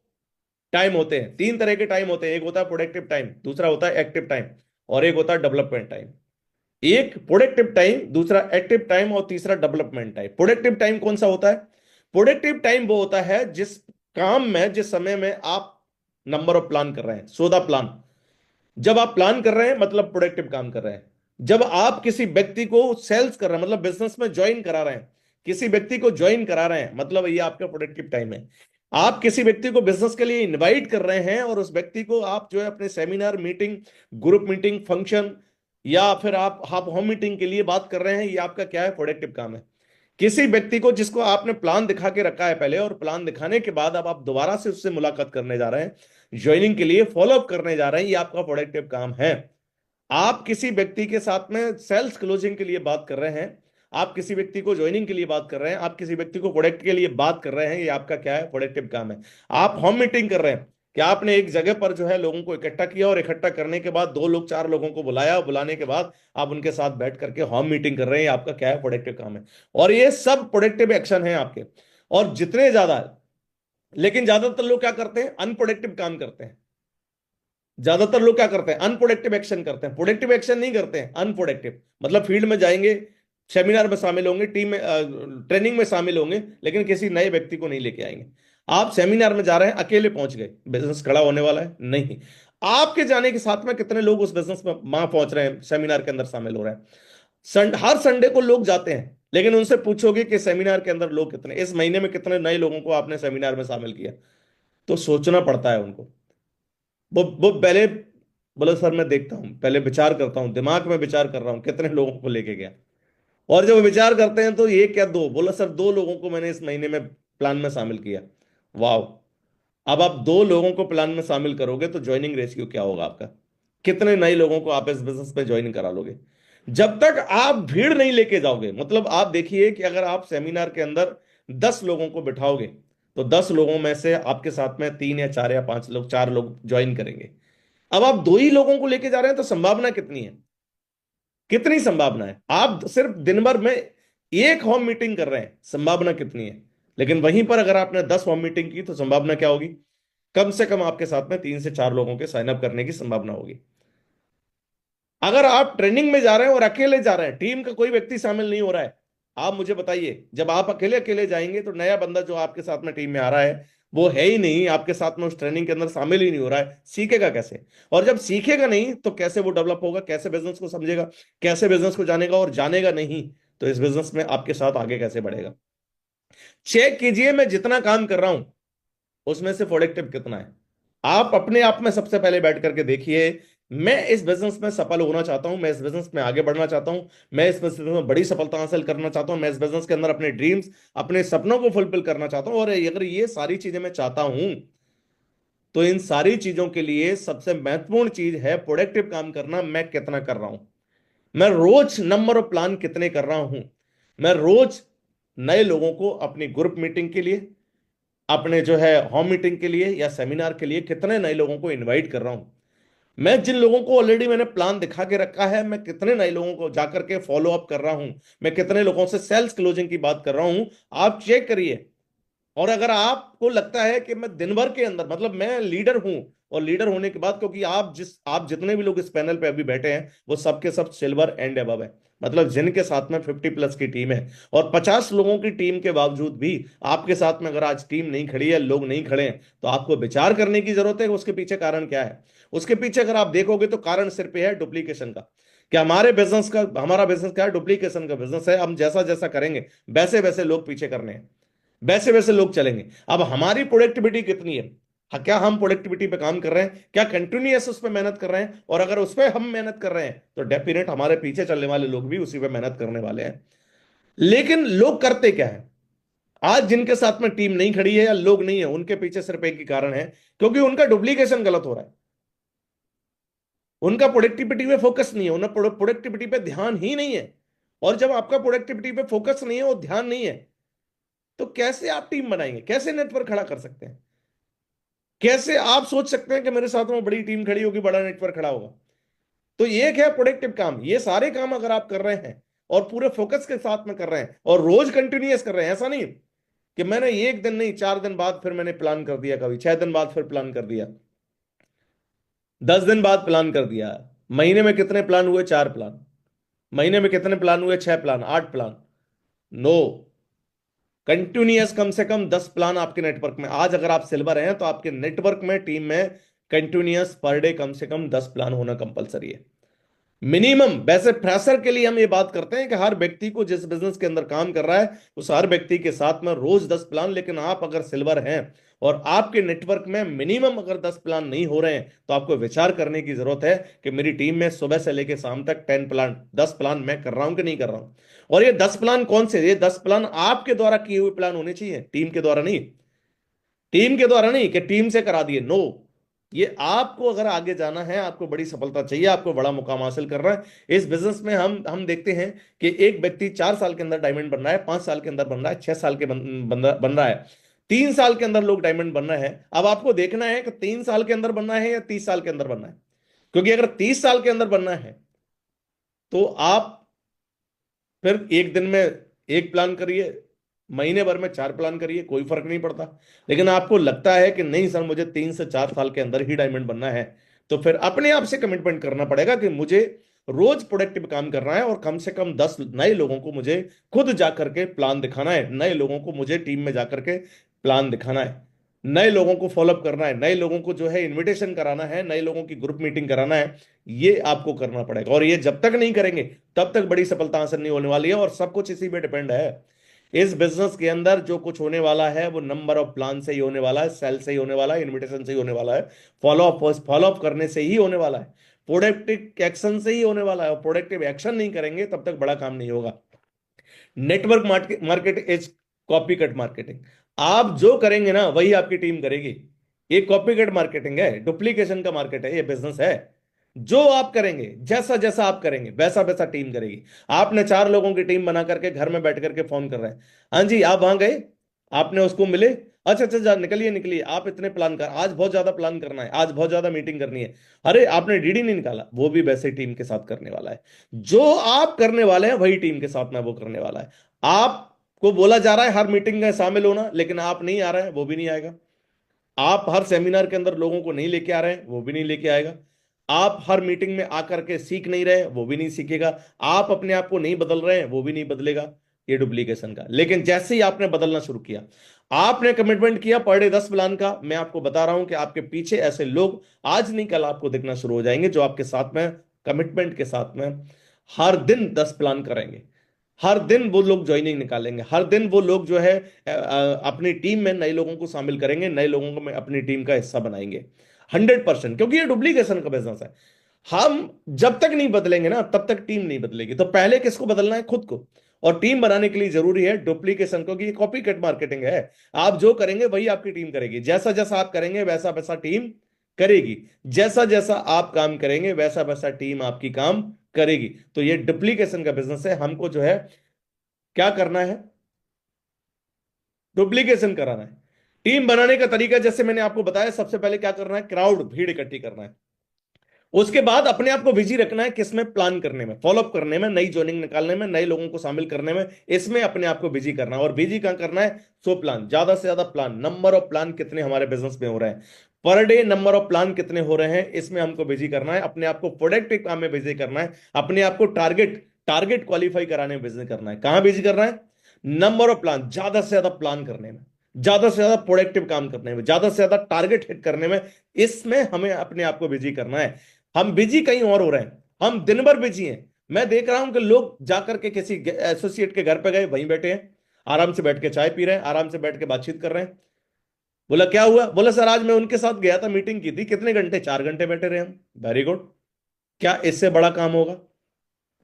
S1: टाइम होते हैं, 3 तरह के टाइम होते हैं। एक होता है प्रोडक्टिव टाइम, दूसरा होता है एक्टिव टाइम, और एक होता है डेवलपमेंट टाइम। एक प्रोडक्टिव टाइम, दूसरा एक्टिव टाइम, और तीसरा डेवलपमेंट टाइम। प्रोडक्टिव टाइम कौन सा होता है? प्रोडक्टिव टाइम वो होता है जिस काम में, जिस समय में आप नंबर ऑफ प्लान कर रहे हैं, 14 प्लान। जब आप प्लान कर रहे हैं मतलब प्रोडक्टिव काम कर रहे हैं। जब आप किसी व्यक्ति को सेल्स कर रहे हैं मतलब बिजनेस में ज्वाइन करा रहे हैं, किसी व्यक्ति को ज्वाइन करा रहे हैं मतलब ये आपका प्रोडक्टिव टाइम है। आप किसी व्यक्ति को बिजनेस के लिए इनवाइट कर रहे हैं और उस व्यक्ति को आप जो है अपने seminar, meeting, group meeting, function, या फिर आप होम मीटिंग के लिए बात कर रहे हैं, ये आपका क्या है? प्रोडक्टिव काम है। किसी व्यक्ति को जिसको आपने प्लान दिखा के रखा है पहले, और प्लान दिखाने के बाद अब आप दोबारा से उससे मुलाकात करने जा रहे हैं, ज्वाइनिंग के लिए फॉलो अप करने जा रहे हैं, ये आपका प्रोडक्टिव काम है। आप किसी व्यक्ति के साथ में सेल्स क्लोजिंग के लिए बात कर रहे हैं, आप किसी व्यक्ति को ज्वाइनिंग के लिए बात कर रहे हैं, आप किसी व्यक्ति को प्रोडक्ट के लिए बात कर रहे हैं, ये आपका क्या है? प्रोडक्टिव काम है। आप होम मीटिंग कर रहे हैं कि आपने एक जगह पर जो है लोगों को इकट्ठा किया, और इकट्ठा करने के बाद 2 लोग 4 लोगों को बुलाया, और बुलाने के बाद आप उनके साथ बैठ करके होम मीटिंग कर रहे हैं, ये आपका क्या है? प्रोडक्टिव काम है। और ये सब प्रोडक्टिव एक्शन है आपके। और जितने ज्यादा, लेकिन ज्यादातर लोग क्या करते हैं? अनप्रोडक्टिव काम करते हैं। ज्यादातर लोग क्या करते हैं? अनप्रोडक्टिव एक्शन करते हैं, प्रोडक्टिव एक्शन नहीं करते हैं, अनप्रोडक्टिव। मतलब फील्ड में जाएंगे, सेमिनार में शामिल होंगे, टीम में ट्रेनिंग में शामिल होंगे, लेकिन किसी नए व्यक्ति को नहीं लेके आएंगे। आप सेमिनार में जा रहे हैं, अकेले पहुंच गए, बिजनेस खड़ा होने वाला है नहीं। आपके जाने के साथ में कितने लोग उस बिजनेस में वहां पहुंच रहे हैं, सेमिनार के अंदर शामिल हो रहे हैं। हर संडे को लोग जाते हैं, लेकिन उनसे पूछोगे कि सेमिनार के अंदर लोग कितने, इस महीने में कितने नए लोगों को आपने सेमिनार में शामिल किया, तो सोचना पड़ता है उनको। वो पहले बोले सर मैं देखता हूँ, पहले विचार करता हूँ, दिमाग में विचार कर रहा हूँ कितने लोगों को लेके गया। और जब विचार करते हैं तो ये क्या, दो, बोला सर 2 लोगों को मैंने इस महीने में प्लान में शामिल किया। वाह। अब आप 2 लोगों को प्लान में शामिल करोगे तो ज्वाइनिंग रेशियो क्या होगा आपका, कितने नए लोगों को आप इस बिजनेस में ज्वाइन करा लोगे। जब तक आप भीड़ नहीं लेके जाओगे, मतलब आप देखिए कि अगर आप सेमिनार के अंदर 10 लोगों को बिठाओगे, तो 10 लोगों में से आपके साथ में 3 या 4 या 5 लोग, 4 लोग ज्वाइन करेंगे। अब आप 2 ही लोगों को लेके जा रहे हैं, तो संभावना कितनी है, कितनी संभावना है। आप सिर्फ दिन भर में एक होम मीटिंग कर रहे हैं, संभावना कितनी है। लेकिन वहीं पर अगर आपने 10 होम मीटिंग की तो संभावना क्या होगी, कम से कम आपके साथ में 3 से 4 लोगों के साइन अप करने की संभावना होगी। अगर आप ट्रेनिंग में जा रहे हैं और अकेले जा रहे हैं, टीम का कोई व्यक्ति शामिल नहीं हो रहा है, आप मुझे बताइए, जब आप अकेले अकेले जाएंगे तो नया बंदा जो आपके साथ में टीम में आ रहा है, वो है ही नहीं आपके साथ में, उस ट्रेनिंग के अंदर शामिल ही नहीं हो रहा है, सीखेगा कैसे। और जब सीखेगा नहीं तो कैसे वो डेवलप होगा, कैसे बिजनेस को समझेगा, कैसे बिजनेस को जानेगा, और जानेगा नहीं तो इस बिजनेस में आपके साथ आगे कैसे बढ़ेगा। चेक कीजिए, मैं जितना काम कर रहा हूं उसमें से प्रोडक्टिव कितना है। आप अपने आप में सबसे पहले बैठ करके देखिए, मैं इस बिजनेस में सफल होना चाहता हूं, मैं इस बिजनेस में आगे बढ़ना चाहता हूं, मैं इस बिजनेस में बड़ी सफलता हासिल करना चाहता हूं, मैं इस बिजनेस के अंदर अपने ड्रीम्स, अपने सपनों को फुलफिल करना चाहता हूं। और अगर ये सारी चीजें मैं चाहता हूं, तो इन सारी चीजों के लिए सबसे महत्वपूर्ण चीज है प्रोडक्टिव काम करना। मैं कितना कर रहा हूं, मैं रोज नंबर ऑफ प्लान कितने कर रहा हूं, मैं रोज नए लोगों को अपनी ग्रुप मीटिंग के लिए, अपने जो है होम मीटिंग के लिए या सेमिनार के लिए कितने नए लोगों को इनवाइट कर रहा हूं। मैं जिन लोगों को ऑलरेडी मैंने प्लान दिखा के रखा है, मैं कितने नए लोगों को जाकर के फॉलो अप कर रहा हूं, मैं कितने लोगों से सेल्स क्लोजिंग की बात कर रहा हूं। आप चेक करिए। और अगर आपको लगता है कि मैं दिन भर के अंदर, मतलब मैं लीडर हूं, और लीडर होने के बाद, क्योंकि आप जितने भी लोग इस पैनल पे अभी बैठे हैं वो सबके सब सिल्वर एंड अबव है, मतलब जिनके साथ में 50+ की टीम है, और 50 लोगों की टीम के बावजूद भी आपके साथ में अगर आज टीम नहीं खड़ी है, लोग नहीं खड़े हैं, तो आपको विचार करने की जरूरत है कि उसके पीछे कारण क्या है। उसके पीछे अगर आप देखोगे तो कारण सिर्फ ये है डुप्लीकेशन का, कि हमारा बिजनेस क्या है, डुप्लीकेशन का बिजनेस है। हम जैसा जैसा करेंगे वैसे वैसे लोग पीछे करने हैं, वैसे वैसे लोग चलेंगे। अब हमारी प्रोडक्टिविटी कितनी है, क्या हम प्रोडक्टिविटी पे काम कर रहे हैं, क्या कंटिन्यूअस उस पर मेहनत कर रहे हैं। और अगर उस पर हम मेहनत कर रहे हैं तो डेफिनेट हमारे पीछे चलने वाले लोग भी उसी पे मेहनत करने वाले हैं। लेकिन लोग करते क्या है, आज जिनके साथ में टीम नहीं खड़ी है या लोग नहीं है, उनके पीछे सिर्फ एक ही कारण है, क्योंकि उनका डुप्लीकेशन गलत हो रहा है, उनका प्रोडक्टिविटी पे फोकस नहीं है, उन्हें प्रोडक्टिविटी पे ध्यान ही नहीं है। और जब आपका प्रोडक्टिविटी पे फोकस नहीं है और ध्यान नहीं है, तो कैसे आप टीम बनाएंगे, कैसे नेटवर्क खड़ा कर सकते हैं, कैसे आप सोच सकते हैं कि मेरे साथ में बड़ी टीम खड़ी होगी, बड़ा नेटवर्क खड़ा होगा। तो ये क्या है, प्रोडक्टिव काम, ये सारे काम अगर आप कर रहे हैं और पूरे फोकस के साथ में कर रहे हैं और रोज कंटिन्यूअस कर रहे हैं, ऐसा नहीं कि मैंने एक दिन नहीं, 4 दिन बाद फिर मैंने प्लान कर दिया, कभी 6 दिन बाद फिर प्लान कर दिया, 10 दिन बाद प्लान कर दिया। महीने में कितने प्लान हुए, 4 प्लान। महीने में कितने प्लान हुए, 6 प्लान, 8 प्लान। नो, कंटिन्यूअस कम से कम 10 प्लान आपके नेटवर्क में। आज अगर आप सिल्वर हैं तो आपके नेटवर्क में, टीम में कंटिन्यूअस पर डे कम से कम 10 प्लान होना कंपलसरी है, मिनिमम। वैसे फ्रेशर के लिए हम ये बात करते हैं कि हर व्यक्ति को जिस बिजनेस के अंदर काम कर रहा है उस हर व्यक्ति के साथ में रोज 10 प्लान। लेकिन आप अगर सिल्वर हैं और आपके नेटवर्क में मिनिमम अगर 10 प्लान नहीं हो रहे हैं, तो आपको विचार करने की जरूरत है कि मेरी टीम में सुबह से लेकर शाम तक 10 प्लान, 10 प्लान मैं कर रहा हूं कि नहीं कर रहा हूं। और ये 10 प्लान कौन से, ये 10 प्लान आपके द्वारा किए हुए प्लान होने चाहिए, टीम के द्वारा नहीं। टीम के द्वारा नहीं कि टीम से करा दिए, नो। ये आपको अगर आगे जाना है, आपको बड़ी सफलता चाहिए, आपको बड़ा मुकाम हासिल करना है इस बिजनेस में। हम देखते हैं कि एक व्यक्ति 4 साल के अंदर डायमंड बन रहा है, 5 साल के अंदर बन रहा है, 6 साल के बन रहा है, 3 साल के अंदर लोग डायमंड बन रहे हैं। अब आपको देखना है कि 3 साल के अंदर बनना है या 30 साल के अंदर बनना है। क्योंकि अगर 30 साल के अंदर बनना है तो आप फिर एक दिन में एक प्लान करिए, महीने भर में 4 प्लान करिए, कोई फर्क नहीं पड़ता। लेकिन आपको लगता है कि नहीं सर, मुझे 3 से 4 साल के अंदर ही डायमंड बनना है, तो फिर अपने आप से कमिटमेंट करना पड़ेगा कि मुझे रोज प्रोडक्टिव काम करना है और कम से कम 10 नए लोगों को मुझे खुद जाकर के प्लान दिखाना है, नए लोगों को मुझे टीम में जाकर के प्लान दिखाना है, नए लोगों को फॉलोअप करना है, नए लोगों को जो है इनविटेशन कराना है, नए लोगों की ग्रुप मीटिंग कराना है। ये आपको करना पड़ेगा और ये जब तक नहीं करेंगे तब तक बड़ी सफलता हासिल नहीं होने वाली है। और सब कुछ इसी पे डिपेंड है। इस बिजनेस के अंदर जो कुछ होने वाला है वो नंबर ऑफ प्लान से ही होने वाला है, सेल से ही होने वाला है, इनविटेशन से ही होने वाला है, फॉलोअप करने से ही होने वाला है, प्रोडक्टिव एक्शन से ही होने वाला है। और प्रोडक्टिव एक्शन नहीं करेंगे तब तक बड़ा काम नहीं होगा। Network market is copy cut marketing. आप जो करेंगे ना वही आपकी टीम करेगी। ये कॉपी कट मार्केटिंग है, डुप्लीकेशन का मार्केट है, ये बिजनेस है। जो आप करेंगे, जैसा जैसा आप करेंगे वैसा वैसा टीम करेगी। आपने 4 लोगों की टीम बना करके घर में बैठ करके फोन कर रहे हैं, हाँ जी आप वहां गए, आपने उसको मिले, अच्छा अच्छा जा निकलिए निकलिए, आप इतने प्लान कर, आज बहुत ज्यादा प्लान करना है, आज बहुत ज्यादा मीटिंग करनी है, अरे आपने डीडी नहीं निकाला, वो भी वैसे टीम के साथ करने वाला है। जो आप करने वाले हैं वही टीम के साथ में वो करने वाला है। आपको बोला जा रहा है हर मीटिंग में शामिल होना, लेकिन आप नहीं आ रहे हैं, वो भी नहीं आएगा। आप हर सेमिनार के अंदर लोगों को नहीं लेके आ रहे हैं, वो भी नहीं लेके आएगा। आप हर मीटिंग में आकर के सीख नहीं रहे, वो भी नहीं सीखेगा। आप अपने आप को नहीं बदल रहे हैं, वो भी नहीं बदलेगा। ये डुप्लीकेशन का। लेकिन जैसे ही आपने बदलना शुरू किया, आपने कमिटमेंट किया पर डे 10 प्लान का, मैं आपको बता रहा हूं कि आपके पीछे ऐसे लोग आज नहीं कल आपको दिखना शुरू हो जाएंगे जो आपके साथ में कमिटमेंट के साथ में हर दिन 10 प्लान करेंगे। हर दिन वो लोग ज्वाइनिंग निकालेंगे, हर दिन वो लोग जो है अपनी टीम में नए लोगों को शामिल करेंगे, नए लोगों को अपनी टीम का हिस्सा बनाएंगे। 100%, क्योंकि ये डुप्लीकेशन का बिजनेस है। हम जब तक नहीं बदलेंगे ना तब तक टीम नहीं बदलेगी। तो पहले किसको बदलना है? खुद को। और टीम बनाने के लिए जरूरी है डुप्लीकेशन, क्योंकि ये कॉपी कट मार्केटिंग है। आप जो करेंगे वही आपकी टीम करेगी, जैसा जैसा आप करेंगे वैसा वैसा टीम करेगी, जैसा जैसा आप काम करेंगे वैसा वैसा टीम आपकी काम करेगी। तो ये डुप्लीकेशन का बिजनेस है। हमको जो है क्या करना है? डुप्लीकेशन कराना है। टीम बनाने का तरीका जैसे मैंने आपको बताया, सबसे पहले क्या करना है? क्राउड, भीड़ इकट्ठी करना है। उसके बाद अपने आप को बिजी रखना है किसमें? प्लान करने में, फॉलोअप करने में, नई ज्वाइनिंग निकालने में, नए लोगों को शामिल करने में। इसमें अपने आप को बिजी करना है। और बिजी कहां करना है? 100 प्लान, ज्यादा से ज्यादा प्लान। नंबर ऑफ प्लान कितने हमारे बिजनेस में हो रहे हैं per day, number of plan कितने हो रहे हैं, इसमें हमको बिजी करना है। अपने आप को प्रोडक्टिव काम में बिजी करना है। अपने आप को टारगेट टारगेट क्वालिफाई कराने में बिजी करना है। कहां बिजी करना है? नंबर ऑफ प्लान, ज्यादा से ज्यादा प्लान करने में, ज्यादा से ज्यादा प्रोडक्टिव काम करने में, ज्यादा से ज्यादा टारगेट हिट करने में। इसमें हमें अपने आप को बिजी करना है। हम बिजी कहीं और हो रहे हैं, हम दिन भर बिजी हैं। मैं देख रहा हूं कि लोग जाकर के किसी एसोसिएट के घर पे गए, वहीं बैठे हैं, आराम से बैठ के चाय पी रहे हैं, आराम से बैठ के बातचीत कर रहे हैं। बोला क्या हुआ? बोला सर आज मैं उनके साथ गया था, मीटिंग की थी। कितने घंटे? 4 घंटे बैठे रहे हम। Very good. क्या इससे बड़ा काम होगा?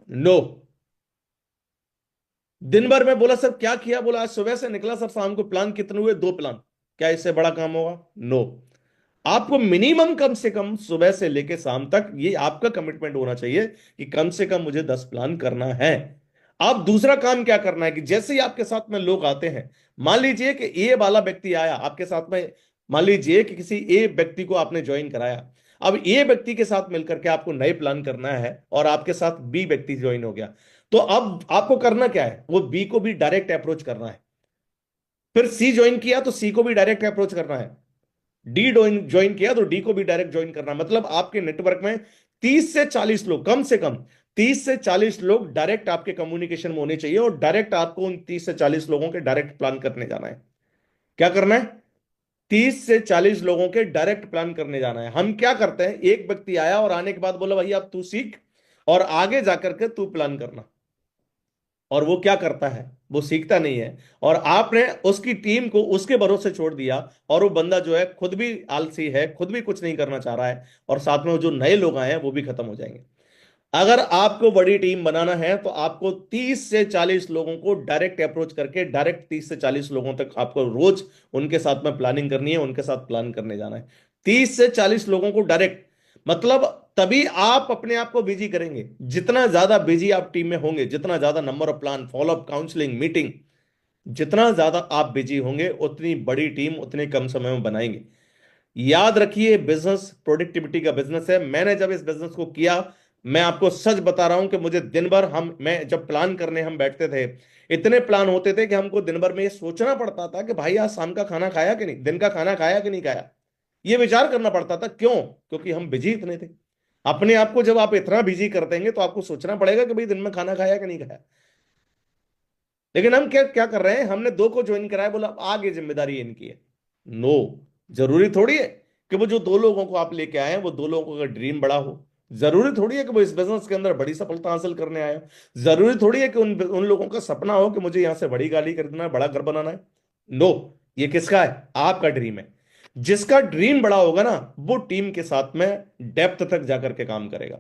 S1: नो। दिन भर में बोला सर क्या किया? बोला आज सुबह से निकला सर, शाम को प्लान कितने हुए? 2 प्लान। क्या इससे बड़ा काम होगा? नो। आपको मिनिमम कम से कम सुबह से लेकर शाम तक ये आपका कमिटमेंट होना चाहिए कि कम से कम मुझे 10 प्लान करना है। आप दूसरा काम क्या करना है कि जैसे ही आपके साथ में लोग आते हैं, मान लीजिए कि ए वाला व्यक्ति आया आपके साथ में, मान लीजिए कि किसी ए व्यक्ति को आपने ज्वाइन कराया। अब ए व्यक्ति के साथ मिलकर के आपको नए प्लान करना है और आपके साथ बी व्यक्ति ज्वाइन हो गया। तो अब आपको करना क्या है? वो बी को भी डायरेक्ट अप्रोच करना है। फिर सी ज्वाइन किया तो सी को भी डायरेक्ट अप्रोच करना है। डी ज्वाइन किया तो डी को भी डायरेक्ट ज्वाइन करना। मतलब आपके नेटवर्क में 30 से 40 लोग, कम से कम 30 से 40 लोग डायरेक्ट आपके कम्युनिकेशन में होने चाहिए। और डायरेक्ट आपको उन 30 से 40 लोगों के डायरेक्ट प्लान करने जाना है। क्या करना है? 30 से 40 लोगों के डायरेक्ट प्लान करने जाना है। हम क्या करते हैं, एक व्यक्ति आया और आने के बाद बोला भाई अब तू सीख और आगे जाकर के तू प्लान करना। और वो क्या करता है? वो सीखता नहीं है। और आपने उसकी टीम को उसके भरोसे छोड़ दिया और वो बंदा जो है खुद भी आलसी है, खुद भी कुछ नहीं करना चाह रहा है, और साथ में वो जो नए लोग आए हैं वो भी खत्म हो जाएंगे। अगर आपको बड़ी टीम बनाना है तो आपको 30 से 40 लोगों को डायरेक्ट अप्रोच करके डायरेक्ट 30 से 40 लोगों तक आपको रोज उनके साथ में प्लानिंग करनी है, उनके साथ प्लान करने जाना है। 30 से 40 लोगों को डायरेक्ट, मतलब तभी आप अपने आप को बिजी करेंगे। जितना ज्यादा बिजी आप टीम में होंगे, जितना ज्यादा number of plan, follow up, counselling, meeting, जितना ज्यादा आप बिजी होंगे उतनी बड़ी टीम उतने कम समय में बनाएंगे। याद रखिए बिजनेस प्रोडक्टिविटी का बिजनेस है। मैंने जब इस बिजनेस को किया, मैं आपको सच बता रहा हूं कि मुझे दिन भर मैं जब प्लान करने हम बैठते थे, इतने प्लान होते थे कि हमको दिन भर में ये सोचना पड़ता था कि भाई आज शाम का खाना खाया कि नहीं, दिन का खाना खाया कि नहीं खाया। ये विचार करना पड़ता था। क्यों? क्योंकि हम बिजी इतने थे। अपने आप को जब आप इतना बिजी कर देंगे तो आपको सोचना पड़ेगा कि भाई दिन में खाना खाया कि नहीं खाया। लेकिन हम क्या क्या कर रहे हैं, हमने दो को ज्वाइन कराया, बोला अब आगे जिम्मेदारी इनकी है। नो, जरूरी थोड़ी है कि वो जो दो लोगों को आप लेके आए हैं वो दो लोगों का ड्रीम बड़ा हो। जरूरी थोड़ी है कि वो इस बिजनेस के अंदर बड़ी सफलता हासिल करने आए हो। जरूरी थोड़ी है कि उन उन लोगों का सपना हो कि मुझे यहां से बड़ी गाड़ी खरीदना है, बड़ा घर बनाना है। नो, ये किसका है? आपका ड्रीम है। जिसका ड्रीम बड़ा होगा ना, वो टीम के साथ में डेप्थ तक जाकर के काम करेगा।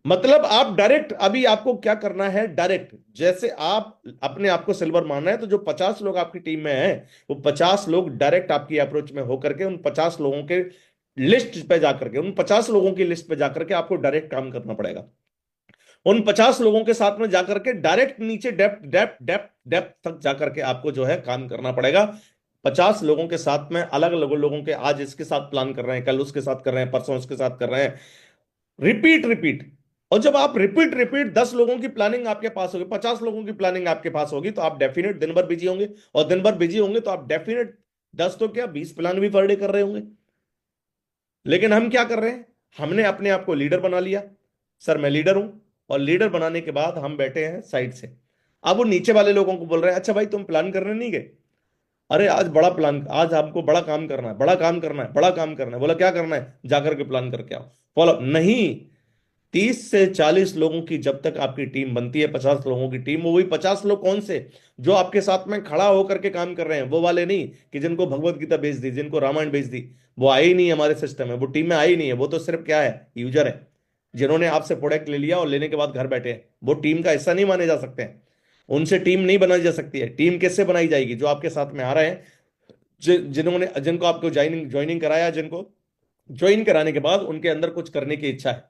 S1: मतलब आप डायरेक्ट, अभी आपको क्या करना है, डायरेक्ट जैसे आप अपने आप को सिल्वर मानना है, तो जो 50 लोग आपकी टीम में हैं, वो 50 लोग डायरेक्ट आपकी अप्रोच में होकर के उन 50 लोगों के लिस्ट पे जाकर के, उन 50 लोगों की लिस्ट पे जाकर के आपको डायरेक्ट काम करना पड़ेगा। उन 50 लोगों के साथ में जाकर के डायरेक्ट नीचे डेप्थ डेप्थ डेप्थ डेप्थ तक जाकर के आपको जो है काम करना पड़ेगा। 50 लोगों के साथ में, अलग अलग लोगों के, आज इसके साथ प्लान कर रहे हैं, कल उसके साथ कर रहे हैं, परसों उसके साथ कर रहे हैं, रिपीट रिपीट। और जब आप रिपीट रिपीट 10 लोगों की प्लानिंग आपके पास होगी, 50 लोगों की प्लानिंग आपके पास होगी, तो आप डेफिनेट दिन भर बिजी होंगे। और दिन भर बिजी होंगे तो आप डेफिनेट 10 तो क्या 20 प्लान भी पर डे कर रहे होंगे। लेकिन हम क्या कर रहे हैं, हमने अपने आप को लीडर बना लिया। सर मैं लीडर हूं। और लीडर बनाने के बाद हम बैठे हैं साइड से। अब वो नीचे वाले लोगों को बोल रहे हैं, अच्छा भाई तुम प्लान करने नहीं गए? अरे आज बड़ा प्लान, आज हमको बड़ा काम करना है, बड़ा काम करना है, बड़ा काम करना है। बोला क्या करना है? जाकर के प्लान करके आओ। फॉलो नहीं। 30 से 40 लोगों की जब तक आपकी टीम बनती है, 50 लोगों की टीम, वो वही 50 लोग कौन से, जो आपके साथ में खड़ा होकर के काम कर रहे हैं, वो वाले नहीं कि जिनको भगवत गीता भेज दी, जिनको रामायण भेज दी। वो आए ही नहीं हमारे सिस्टम में, वो टीम में आई ही नहीं है। वो तो सिर्फ क्या है, यूजर है, जिन्होंने आपसे प्रोडक्ट ले लिया और लेने के बाद घर बैठे हैं। वो टीम का हिस्सा नहीं माने जा सकते हैं। उनसे टीम नहीं बनाई जा सकती है। टीम किससे बनाई जाएगी? जो आपके साथ में आ रहे हैं, जिन्होंने, जिनको आपको ज्वाइनिंग ज्वाइनिंग कराया, जिनको ज्वाइन कराने के बाद उनके अंदर कुछ करने की इच्छा है,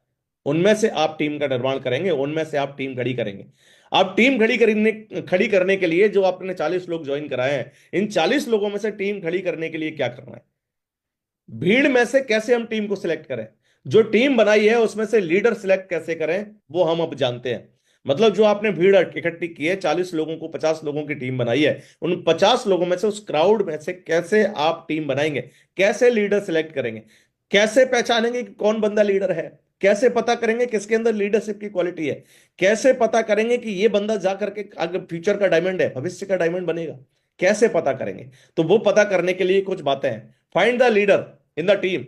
S1: उनमें से आप टीम का निर्माण करेंगे, उनमें से आप टीम खड़ी करेंगे। आप टीम खड़ी करने के लिए जो आपने 40 लोग ज्वाइन कराए हैं, इन 40 लोगों में से टीम खड़ी करने के लिए क्या करना है? भीड़ में से कैसे हम टीम को सिलेक्ट करें? जो टीम बनाई है उसमें से लीडर सिलेक्ट कैसे करें, वो हम अब जानते हैं। मतलब जो आपने भीड़ इकट्ठी की है, 40 लोगों को, 50 लोगों की टीम बनाई है, उन 50 लोगों में से, उस क्राउड में से कैसे आप टीम बनाएंगे? कैसे लीडर सिलेक्ट करेंगे? कैसे पहचानेंगे कि कौन बंदा लीडर है? कैसे पता करेंगे किसके अंदर लीडरशिप की क्वालिटी है? कैसे पता करेंगे कि ये बंदा जा करके अगर फ्यूचर का डायमंड है, भविष्य का डायमंड बनेगा? कैसे पता करेंगे? तो वो पता करने के लिए कुछ बातें हैं। Find the leader in the team.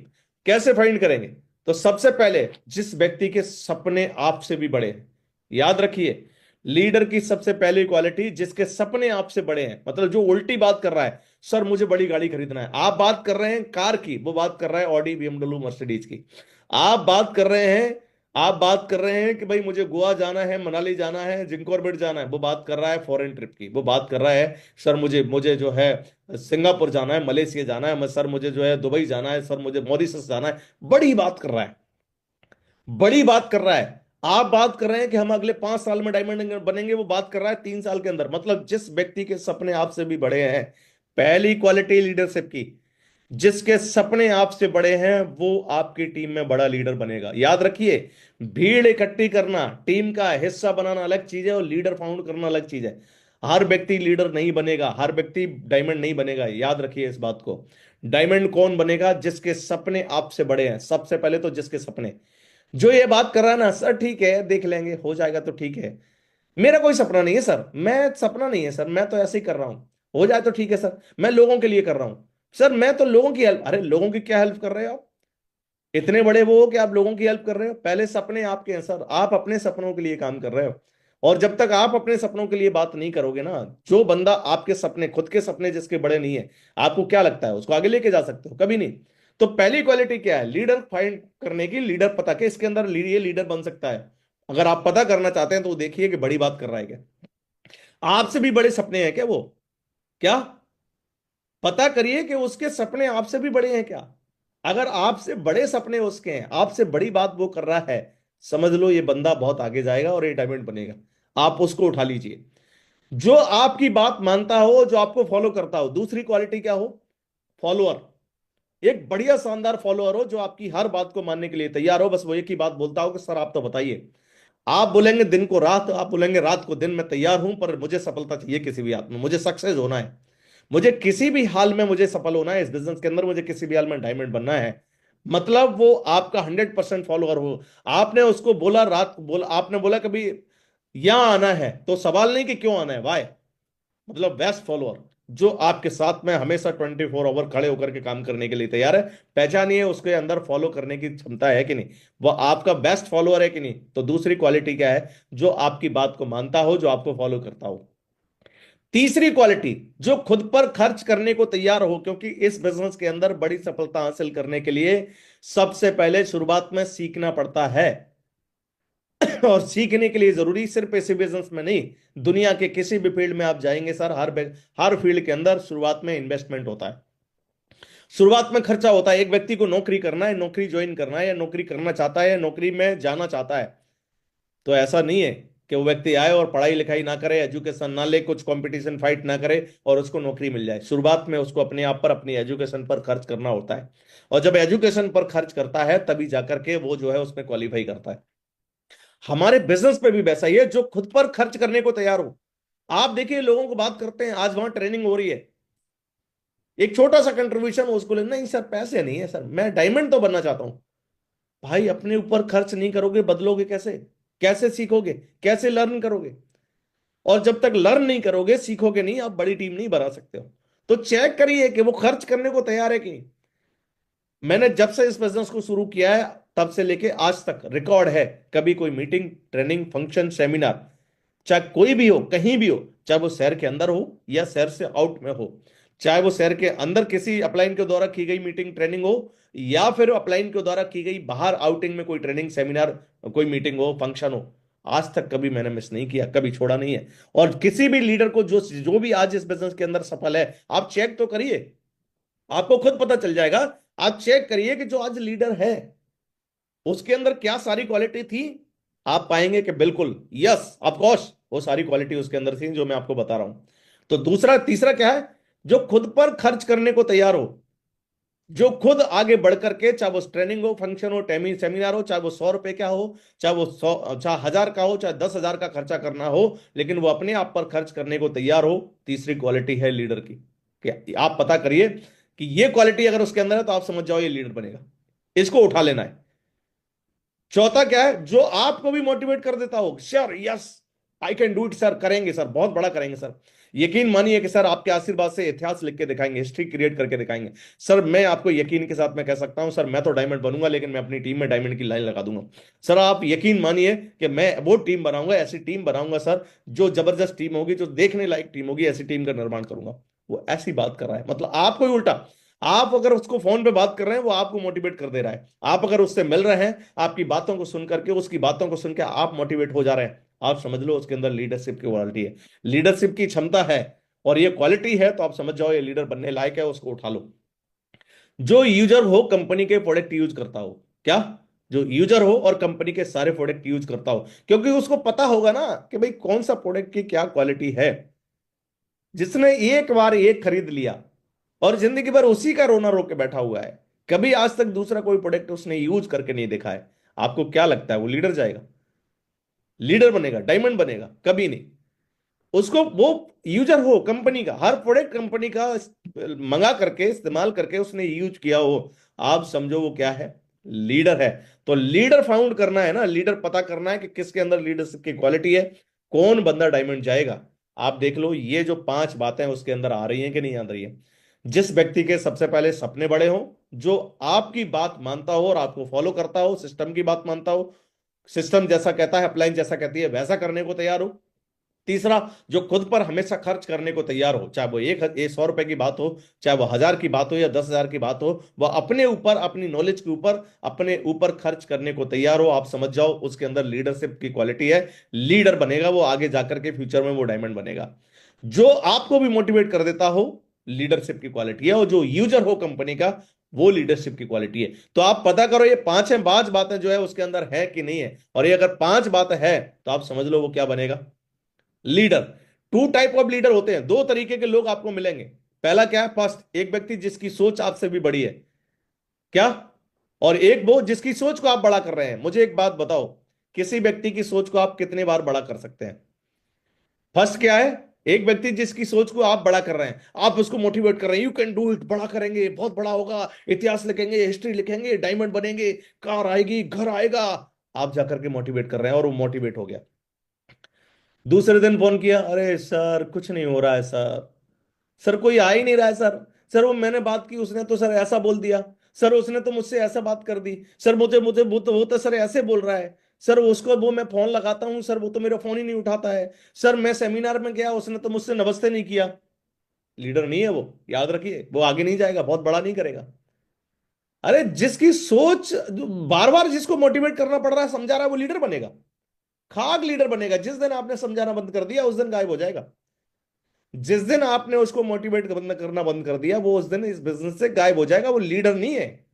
S1: कैसे फाइंड करेंगे? तो सबसे पहले जिस व्यक्ति के सपने आपसे भी बड़े हैं, याद रखिए, लीडर की सबसे पहली क्वालिटी, जिसके सपने आपसे बड़े हैं। मतलब जो उल्टी बात कर रहा है, सर मुझे बड़ी गाड़ी खरीदना है, आप बात कर रहे हैं कार की, वो बात कर रहा है ऑडी बीएमडब्ल्यू मर्सिडीज की। आप बात कर रहे हैं, आप बात कर रहे हैं कि भाई मुझे गोवा जाना है, मनाली जाना है, जिंकॉर्बेट जाना है, वो बात कर रहा है फॉरेन ट्रिप की। वो बात कर रहा है, सर मुझे मुझे जो है सिंगापुर जाना है, मलेशिया जाना है, मैं सर मुझे जो है दुबई जाना है, सर मुझे मॉरिशस जाना है। बड़ी बात कर रहा है, बड़ी बात कर रहा है। आप बात कर रहे हैं कि हम अगले 5 साल में डायमंड बनेंगे, वो बात कर रहा है 3 साल के अंदर। मतलब जिस व्यक्ति के सपने आपसे भी बड़े हैं, पहली क्वालिटी लीडरशिप की, जिसके सपने आपसे बड़े हैं, वो आपकी टीम में बड़ा लीडर बनेगा। याद रखिए, भीड़ इकट्ठी करना, टीम का हिस्सा बनाना अलग चीज है, और लीडर फाउंड करना अलग चीज है। हर व्यक्ति लीडर नहीं बनेगा, हर व्यक्ति डायमंड नहीं बनेगा। याद रखिए इस बात को। डायमंड कौन बनेगा? जिसके सपने आपसे बड़े हैं। सबसे पहले तो जिसके सपने, जो ये बात कर रहा है ना, सर ठीक है देख लेंगे, हो जाएगा तो ठीक है, मेरा कोई सपना नहीं है सर, मैं सपना नहीं है सर, मैं तो ऐसे ही कर रहा हूं, हो जाए तो ठीक है सर, मैं लोगों के लिए कर रहा हूं। सर मैं तो लोगों की हेल्प, अरे लोगों की क्या हेल्प कर रहे हो आप? इतने बड़े वो हो कि आप लोगों की हेल्प कर रहे हो? पहले सपने आपके हैं सर, आप अपने सपनों के लिए काम कर रहे हो। और जब तक आप अपने सपनों के लिए बात नहीं करोगे ना, जो बंदा आपके सपने, खुद के सपने जिसके बड़े नहीं है, आपको क्या लगता है उसको आगे लेके जा सकते हो? कभी नहीं। तो पहली क्वालिटी क्या है लीडर फाइंड करने की? लीडर पता के इसके अंदर ये लीडर बन सकता है। अगर आप पता करना चाहते हैं तो देखिए कि बड़ी बात कर रहा है क्या, आपसे भी बड़े सपने हैं क्या वो? क्या? पता करिए कि उसके सपने आपसे भी बड़े हैं क्या। अगर आपसे बड़े सपने उसके हैं, आपसे बड़ी बात वो कर रहा है, समझ लो ये बंदा बहुत आगे जाएगा और ये डायमंड बनेगा। आप उसको उठा लीजिए। जो आपकी बात मानता हो, जो आपको फॉलो करता हो। दूसरी क्वालिटी क्या हो? फॉलोअर। एक बढ़िया शानदार फॉलोअर हो, जो आपकी हर बात को मानने के लिए तैयार हो। बस वो एक ही बात बोलता हो कि सर आप तो बताइए। आप बोलेंगे दिन को रात, आप बोलेंगे रात को दिन, मैं तैयार हूं, पर मुझे सफलता चाहिए किसी भी हाल में, मुझे सक्सेस होना है, मुझे किसी भी हाल में मुझे सफल होना है इस बिजनेस के अंदर, मुझे किसी भी हाल में डायमंड बनना है। मतलब वो आपका 100% फॉलोअर हो। आपने उसको बोला, रात बोला, आपने बोला कभी यहां आना है, तो सवाल नहीं कि क्यों आना है, वाई, मतलब बेस्ट फॉलोअर, जो आपके साथ में हमेशा 24 आवर खड़े होकर के काम करने के लिए तैयार है। पहचानिए उसके अंदर फॉलो करने की क्षमता है कि नहीं, वो आपका बेस्ट फॉलोअर है कि नहीं। तो दूसरी क्वालिटी क्या है, जो आपकी बात को मानता हो, जो आपको फॉलो करता हो। तीसरी क्वालिटी, जो खुद पर खर्च करने को तैयार हो, क्योंकि इस बिजनेस के अंदर बड़ी सफलता हासिल करने के लिए सबसे पहले शुरुआत में सीखना पड़ता है। और सीखने के लिए जरूरी सिर्फ इसी बिजनेस में नहीं, दुनिया के किसी भी फील्ड में आप जाएंगे सर, हर फील्ड के अंदर शुरुआत में इन्वेस्टमेंट होता है, शुरुआत में खर्चा होता है। एक व्यक्ति को नौकरी करना है, नौकरी ज्वाइन करना है, या नौकरी करना चाहता है, या नौकरी में जाना चाहता है, तो ऐसा नहीं है कि वो व्यक्ति आए और पढ़ाई लिखाई ना करे, एजुकेशन ना ले, कुछ कंपटीशन फाइट ना करे और उसको नौकरी मिल जाए। शुरुआत में उसको अपने आप पर, अपनी एजुकेशन पर खर्च करना होता है। और जब एजुकेशन पर खर्च करता है तभी जाकर के वो जो है उसमें क्वालिफाई करता है। हमारे बिजनेस पे भी वैसा ही है, जो खुद पर खर्च करने को तैयार हो। आप देखिए, लोगों को बात करते हैं, आज वहां ट्रेनिंग हो रही है, एक छोटा सा कंट्रीब्यूशन उसको ले, नहीं सर पैसे नहीं है सर, मैं डायमंड तो बनना चाहता हूं। भाई अपने ऊपर खर्च नहीं करोगे, बदलोगे कैसे? कैसे सीखोगे? कैसे लर्न करोगे? और जब तक लर्न नहीं करोगे, सीखोगे नहीं, आप बड़ी टीम नहीं बना सकते हो। तो चेक करिए कि वो खर्च करने को तैयार है कि नहीं। मैंने जब से इस बिजनेस को शुरू किया है, तब से लेके आज तक रिकॉर्ड है, कभी कोई मीटिंग, ट्रेनिंग, फंक्शन, सेमिनार, चाहे कोई भी हो, कहीं भी हो, चाहे वो शहर के अंदर हो या शहर से आउट में हो, चाहे वो शहर के अंदर किसी अपलाइन के द्वारा की गई मीटिंग, ट्रेनिंग हो, या फिर अपलाइन के द्वारा की गई बाहर आउटिंग में कोई ट्रेनिंग, सेमिनार, कोई मीटिंग हो, फंक्शन हो, आज तक कभी मैंने मिस नहीं किया, कभी छोड़ा नहीं है। और किसी भी लीडर को, जो जो भी आज इस बिजनेस के अंदर सफल है, आप चेक तो करिए, आपको खुद पता चल जाएगा। आप चेक करिए कि जो आज लीडर है, उसके अंदर क्या सारी क्वालिटी थी। आप पाएंगे कि बिल्कुल यस, ऑफ कोर्स, वो सारी क्वालिटी उसके अंदर थी जो मैं आपको बता रहा हूं। तो दूसरा, तीसरा क्या है, जो खुद पर खर्च करने को तैयार हो, जो खुद आगे बढ़ करके, चाहे वो ट्रेनिंग हो, फंक्शन हो, टेमी सेमिनार हो, चाहे वो 100 रुपए का हो, चाहे वो 100, चाहे 1000 का हो, चाहे 10,000 का खर्चा करना हो, लेकिन वो अपने आप पर खर्च करने को तैयार हो। तीसरी क्वालिटी है लीडर की, कि आप पता करिए कि ये क्वालिटी अगर उसके अंदर है, तो आप समझ जाओ ये लीडर बनेगा, इसको उठा लेना है। चौथा क्या है, जो आपको भी मोटिवेट कर देता हो, sir yes, I can do it sir, करेंगे सर, बहुत बड़ा करेंगे सर, यकीन मानिए कि सर आपके आशीर्वाद से इतिहास लिख के दिखाएंगे, हिस्ट्री क्रिएट करके दिखाएंगे। सर मैं आपको यकीन के साथ मैं कह सकता हूं, सर मैं तो डायमंड बनूंगा, लेकिन मैं अपनी टीम में डायमंड की लाइन लगा दूंगा। सर आप यकीन मानिए कि मैं वो टीम बनाऊंगा, ऐसी टीम बनाऊंगा सर, जो जबरदस्त टीम होगी, जो देखने लायक टीम होगी, ऐसी टीम का निर्माण करूंगा। वो ऐसी बात कर रहा है, मतलब आपको ही उल्टा, आप अगर उसको फोन पे बात कर रहे हैं, वो आपको मोटिवेट कर दे रहा है। आप अगर उससे मिल रहे हैं, आपकी बातों को सुन करके, उसकी बातों को सुन के आप मोटिवेट हो जा रहे हैं, आप समझ लो उसके अंदर लीडरशिप की क्वालिटी है, लीडरशिप की क्षमता है, और ये क्वालिटी है, तो आप समझ जाओ ये लीडर बनने लायक है, उसको उठा लो। जो यूजर हो, कंपनी के प्रोडक्ट यूज करता हो, क्या, जो यूजर हो और कंपनी के सारे प्रोडक्ट यूज करता हो, क्योंकि उसको पता होगा ना कि भाई कौन सा प्रोडक्ट की क्या क्वालिटी है। जिसने एक बार एक खरीद लिया और जिंदगी भर उसी का रोना रो के बैठा हुआ है, कभी आज तक दूसरा कोई प्रोडक्ट उसने यूज करके नहीं देखा है, आपको क्या लगता है वो लीडर जाएगा, लीडर बनेगा, डायमंड बनेगा? कभी नहीं। उसको वो यूजर हो कंपनी का, हर प्रोडक्ट कंपनी का मंगा करके, इस्तेमाल करके उसने यूज किया हो, आप समझो वो क्या है, लीडर है। तो लीडर फाउंड करना है ना, लीडर पता करना है कि किसके अंदर लीडरशिप की क्वालिटी है, कौन बंदा डायमंड जाएगा। आप देख लो, ये जो 5 बातें उसके अंदर आ रही हैं कि नहीं आ रही है। जिस व्यक्ति के सबसे पहले सपने बड़े हो, जो आपकी बात मानता हो और आपको फॉलो करता हो, सिस्टम की बात मानता हो, सिस्टम जैसा कहता है, अपलाइन जैसा कहती है, वैसा करने को तैयार हो। तीसरा, जो खुद पर हमेशा खर्च करने को तैयार हो, चाहे वो 100 रुपए की बात हो, चाहे वो 1000 की बात हो या 10,000 की बात हो, वह अपने ऊपर, अपनी नॉलेज के ऊपर, अपने ऊपर खर्च करने को तैयार हो, आप समझ जाओ उसके अंदर लीडरशिप की क्वालिटी है। लीडर बनेगा वो, आगे जाकर के फ्यूचर में वो डायमंड बनेगा। जो आपको भी मोटिवेट कर देता हो, लीडरशिप की क्वालिटी है। और जो यूजर हो कंपनी का, वो लीडरशिप की क्वालिटी है। तो आप पता करो ये 5 बातें जो है उसके अंदर है कि नहीं है, और ये अगर 5 बातें है, तो आप समझ लो वो क्या बनेगा, leader. Two type of leader होते हैं, दो तरीके के लोग आपको मिलेंगे। पहला क्या है, फर्स्ट, एक व्यक्ति जिसकी सोच आपसे भी बड़ी है, क्या, और एक वो जिसकी सोच को आप बड़ा कर रहे हैं। मुझे एक बात बताओ, किसी व्यक्ति की सोच को आप कितने बार बड़ा कर सकते हैं? फर्स्ट क्या है, एक व्यक्ति जिसकी सोच को आप बड़ा कर रहे हैं, आप उसको मोटिवेट कर रहे हैं, यू कैन डू इट, बड़ा करेंगे, बहुत बड़ा होगा, इतिहास लिखेंगे, हिस्ट्री लिखेंगे, डायमंड बनेंगे, कार आएगी, घर आएगा, आप जाकर के मोटिवेट कर रहे हैं और वो मोटिवेट हो गया। दूसरे दिन फोन किया, अरे सर कुछ नहीं हो रहा है सर, सर कोई आ ही नहीं रहा है सर, सर वो मैंने बात की उसने तो सर ऐसा बोल दिया, सर उसने तो मुझसे ऐसा बात कर दी, सर मुझे मुझे वो तो सर ऐसे बोल रहा है, सर उसको वो मैं फोन लगाता हूं सर वो तो मेरा फोन ही नहीं उठाता है, सर मैं सेमिनार में गया उसने तो मुझसे नमस्ते नहीं किया। लीडर नहीं है वो, याद रखिए, वो आगे नहीं जाएगा, बहुत बड़ा नहीं करेगा। अरे जिसकी सोच, बार बार जिसको मोटिवेट करना पड़ रहा है, समझा रहा है, वो लीडर बनेगा, खाग लीडर बनेगा। जिस दिन आपने समझाना बंद कर दिया उस दिन गायब हो जाएगा। जिस दिन आपने उसको मोटिवेट बंद करना बंद कर दिया, वो उस दिन इस बिजनेस से गायब हो जाएगा, वो लीडर नहीं है।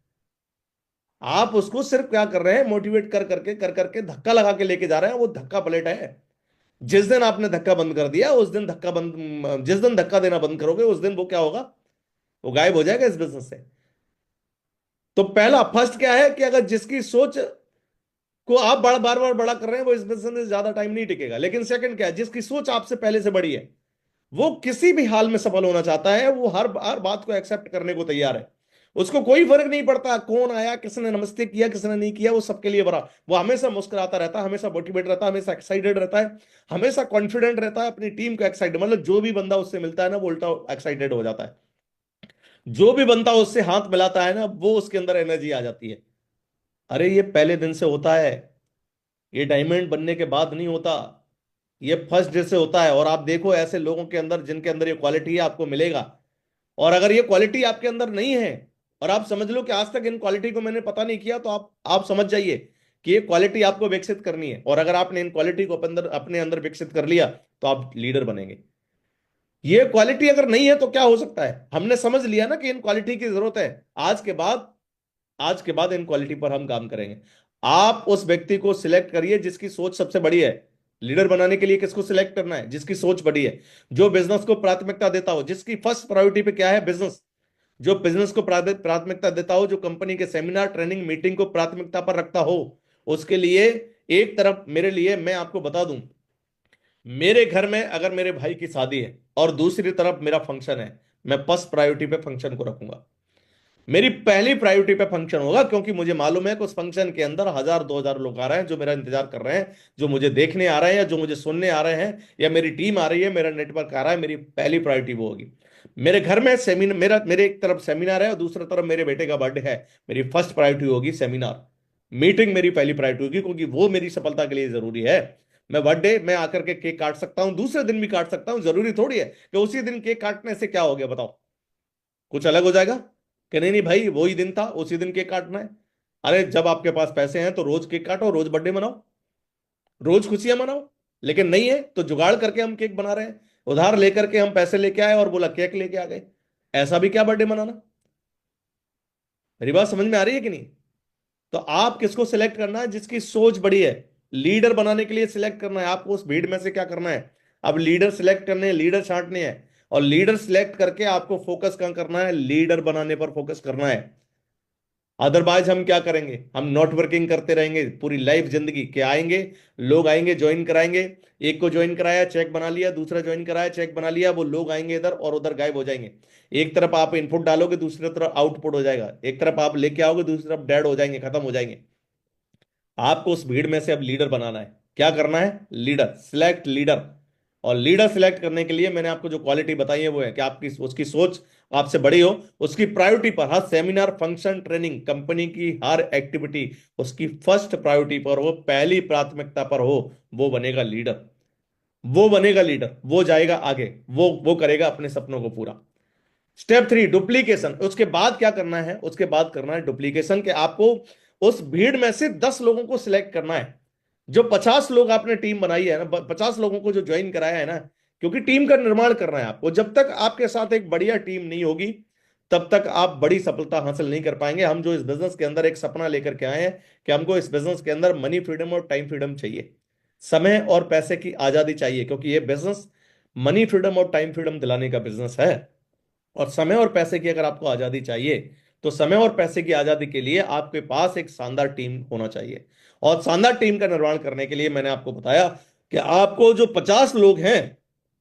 S1: आप उसको सिर्फ क्या कर रहे हैं, मोटिवेट कर करके धक्का लगा के लेके जा रहे हैं, वो धक्का पलट है। जिस दिन आपने धक्का बंद कर दिया उस दिन धक्का बंद, जिस दिन धक्का देना बंद करोगे उस दिन वो क्या होगा, वो गायब हो जाएगा इस बिजनेस से। तो पहला फर्स्ट क्या है कि अगर जिसकी सोच को आप बार बार बड़ा कर रहे हैं, वो इस बिजनेस में ज्यादा टाइम नहीं टिकेगा। लेकिन सेकंड क्या है, जिसकी सोच आपसे पहले से बड़ी है, वो किसी भी हाल में सफल होना चाहता है, वो हर हर बात को एक्सेप्ट करने को तैयार है। उसको कोई फर्क नहीं पड़ता कौन आया, किसने नमस्ते किया, किसने नहीं किया, वो सबके लिए बड़ा, वो हमेशा मुस्कुराता रहता है, हमेशा मोटिवेट रहता है, हमेशा एक्साइटेड रहता है, हमेशा कॉन्फिडेंट रहता है, अपनी टीम को एक्साइटेड, मतलब जो भी बंदा उससे मिलता है ना, वो उल्टा एक्साइटेड हो जाता है। जो भी बंदा उससे हाथ मिलाता है ना, वो उसके अंदर एनर्जी आ जाती है। अरे ये पहले दिन से होता है, ये डायमंड बनने के बाद नहीं होता, ये फर्स्ट डे से होता है। और आप देखो ऐसे लोगों के अंदर जिनके अंदर ये क्वालिटी है, आपको मिलेगा। और अगर ये क्वालिटी आपके अंदर नहीं है, और आप समझ लो कि आज तक इन क्वालिटी को मैंने पता नहीं किया, तो आप समझ जाइए कि ये क्वालिटी आपको विकसित करनी है। और अगर आपने इन क्वालिटी को अपने अंदर विकसित कर लिया, तो आप लीडर बनेंगे। ये क्वालिटी अगर नहीं है तो क्या हो सकता है, हमने समझ लिया ना कि इन क्वालिटी की जरूरत है। आज के बाद आज के बाद इन क्वालिटी पर हम काम करेंगे। आप उस व्यक्ति को सिलेक्ट करिए जिसकी सोच सबसे बड़ी है। लीडर बनाने के लिए किसको सिलेक्ट करना है, जिसकी सोच बड़ी है, जो बिजनेस को प्राथमिकता देता हो, जिसकी फर्स्ट प्रायोरिटी पे क्या है, बिजनेस, जो बिजनेस को प्राथमिकता देता हो, जो कंपनी के सेमिनार ट्रेनिंग मीटिंग को प्राथमिकता पर रखता हो। उसके लिए, एक तरफ मेरे लिए, मैं आपको बता दूं, मेरे घर में अगर मेरे भाई की शादी है और दूसरी तरफ मेरा फंक्शन है, मैं फर्स्ट प्रायोरिटी पे फंक्शन को रखूंगा। मेरी पहली प्रायोरिटी पे फंक्शन होगा, क्योंकि मुझे मालूम है कि उस फंक्शन के अंदर 1000 2000 लोग आ रहे हैं, जो मेरा इंतजार कर रहे हैं, जो मुझे देखने आ रहे हैं, या जो मुझे सुनने आ रहे हैं, या मेरी टीम आ रही है, मेरा नेटवर्क आ रहा है। मेरी पहली प्रायोरिटी वो होगी। मेरे घर में सेमिनार, मेरे एक तरफ सेमिनार है और दूसरी तरफ मेरे बेटे का बर्थडे है, मेरी फर्स्ट प्रायोरिटी होगी सेमिनार, मीटिंग मेरी पहली प्रायोरिटी होगी, क्योंकि वो मेरी सफलता के लिए जरूरी है। मैं बर्थडे में आकर के केक काट सकता हूं, दूसरे दिन भी काट सकता हूं, जरूरी थोड़ी है कि उसी दिन केक काटने से क्या हो गया, बताओ, कुछ अलग हो जाएगा? कि नहीं नहीं भाई, वही दिन था, उसी दिन केक काटना है। अरे जब आपके पास पैसे हैं तो रोज केक काटो, रोज बर्थडे मनाओ, रोज खुशियां मनाओ। लेकिन नहीं है तो जुगाड़ करके हम केक बना रहे हैं, उधार लेकर के हम पैसे लेके आए और बोला केक लेके आ गए। ऐसा भी क्या बर्थडे मनाना? मेरी बात समझ में आ रही है कि नहीं? तो आप किसको सिलेक्ट करना है, जिसकी सोच बड़ी है। लीडर बनाने के लिए सिलेक्ट करना है आपको, उस भीड़ में से क्या करना है। अब लीडर सिलेक्ट करने हैं, लीडर छांटने हैं, और लीडर सिलेक्ट करके आपको फोकस कहां करना है, लीडर बनाने पर फोकस करना है। अदरवाइज हम क्या करेंगे, हम नॉट वर्किंग करते रहेंगे पूरी लाइफ जिंदगी के। आएंगे लोग, आएंगे ज्वाइन कराएंगे, एक को ज्वाइन कराया चेक बना लिया, दूसरा ज्वाइन कराया चेक बना लिया, वो लोग आएंगे इधर और उधर गायब हो जाएंगे। एक तरफ आप इनपुट डालोगे, दूसरी तरफ आउटपुट हो जाएगा, एक तरफ आप लेके आओगे, दूसरी तरफ डेड हो जाएंगे, खत्म हो जाएंगे। आपको उस भीड़ में से अब लीडर बनाना है। क्या करना है, लीडर सिलेक्ट, लीडर। और लीडर सिलेक्ट करने के लिए मैंने आपको जो क्वालिटी बताई है वो है कि आपकी उसकी सोच आपसे बड़ी हो, उसकी प्रायोरिटी पर, हर सेमिनार फंक्शन ट्रेनिंग कंपनी की हर एक्टिविटी उसकी फर्स्ट प्रायोरिटी पर हो, पहली प्राथमिकता पर हो, वो बनेगा लीडर। वो बनेगा लीडर, वो जाएगा आगे, वो करेगा अपने सपनों को पूरा। Step 3, duplication. उसके बाद क्या करना है, उसके बाद करना है डुप्लीकेशन, के आपको उस भीड़ में से 10 लोगों को सिलेक्ट करना है। जो 50 लोग आपने टीम बनाई है ना, 50 लोगों को जो ज्वाइन कराया है ना, क्योंकि टीम का निर्माण करना है आपको। जब तक आपके साथ एक बढ़िया टीम नहीं होगी, तब तक आप बड़ी सफलता हासिल नहीं कर पाएंगे। हम जो इस बिजनेस के अंदर एक सपना लेकर के आए हैं कि हमको इस बिजनेस के अंदर मनी फ्रीडम और टाइम फ्रीडम चाहिए, समय और पैसे की आजादी चाहिए, क्योंकि ये बिजनेस मनी फ्रीडम और टाइम फ्रीडम दिलाने का बिजनेस है। और समय और पैसे की अगर आपको आजादी चाहिए, तो समय और पैसे की आजादी के लिए आपके पास एक शानदार टीम होना चाहिए। और शानदार टीम का निर्माण करने के लिए मैंने आपको बताया कि आपको जो 50 लोग हैं,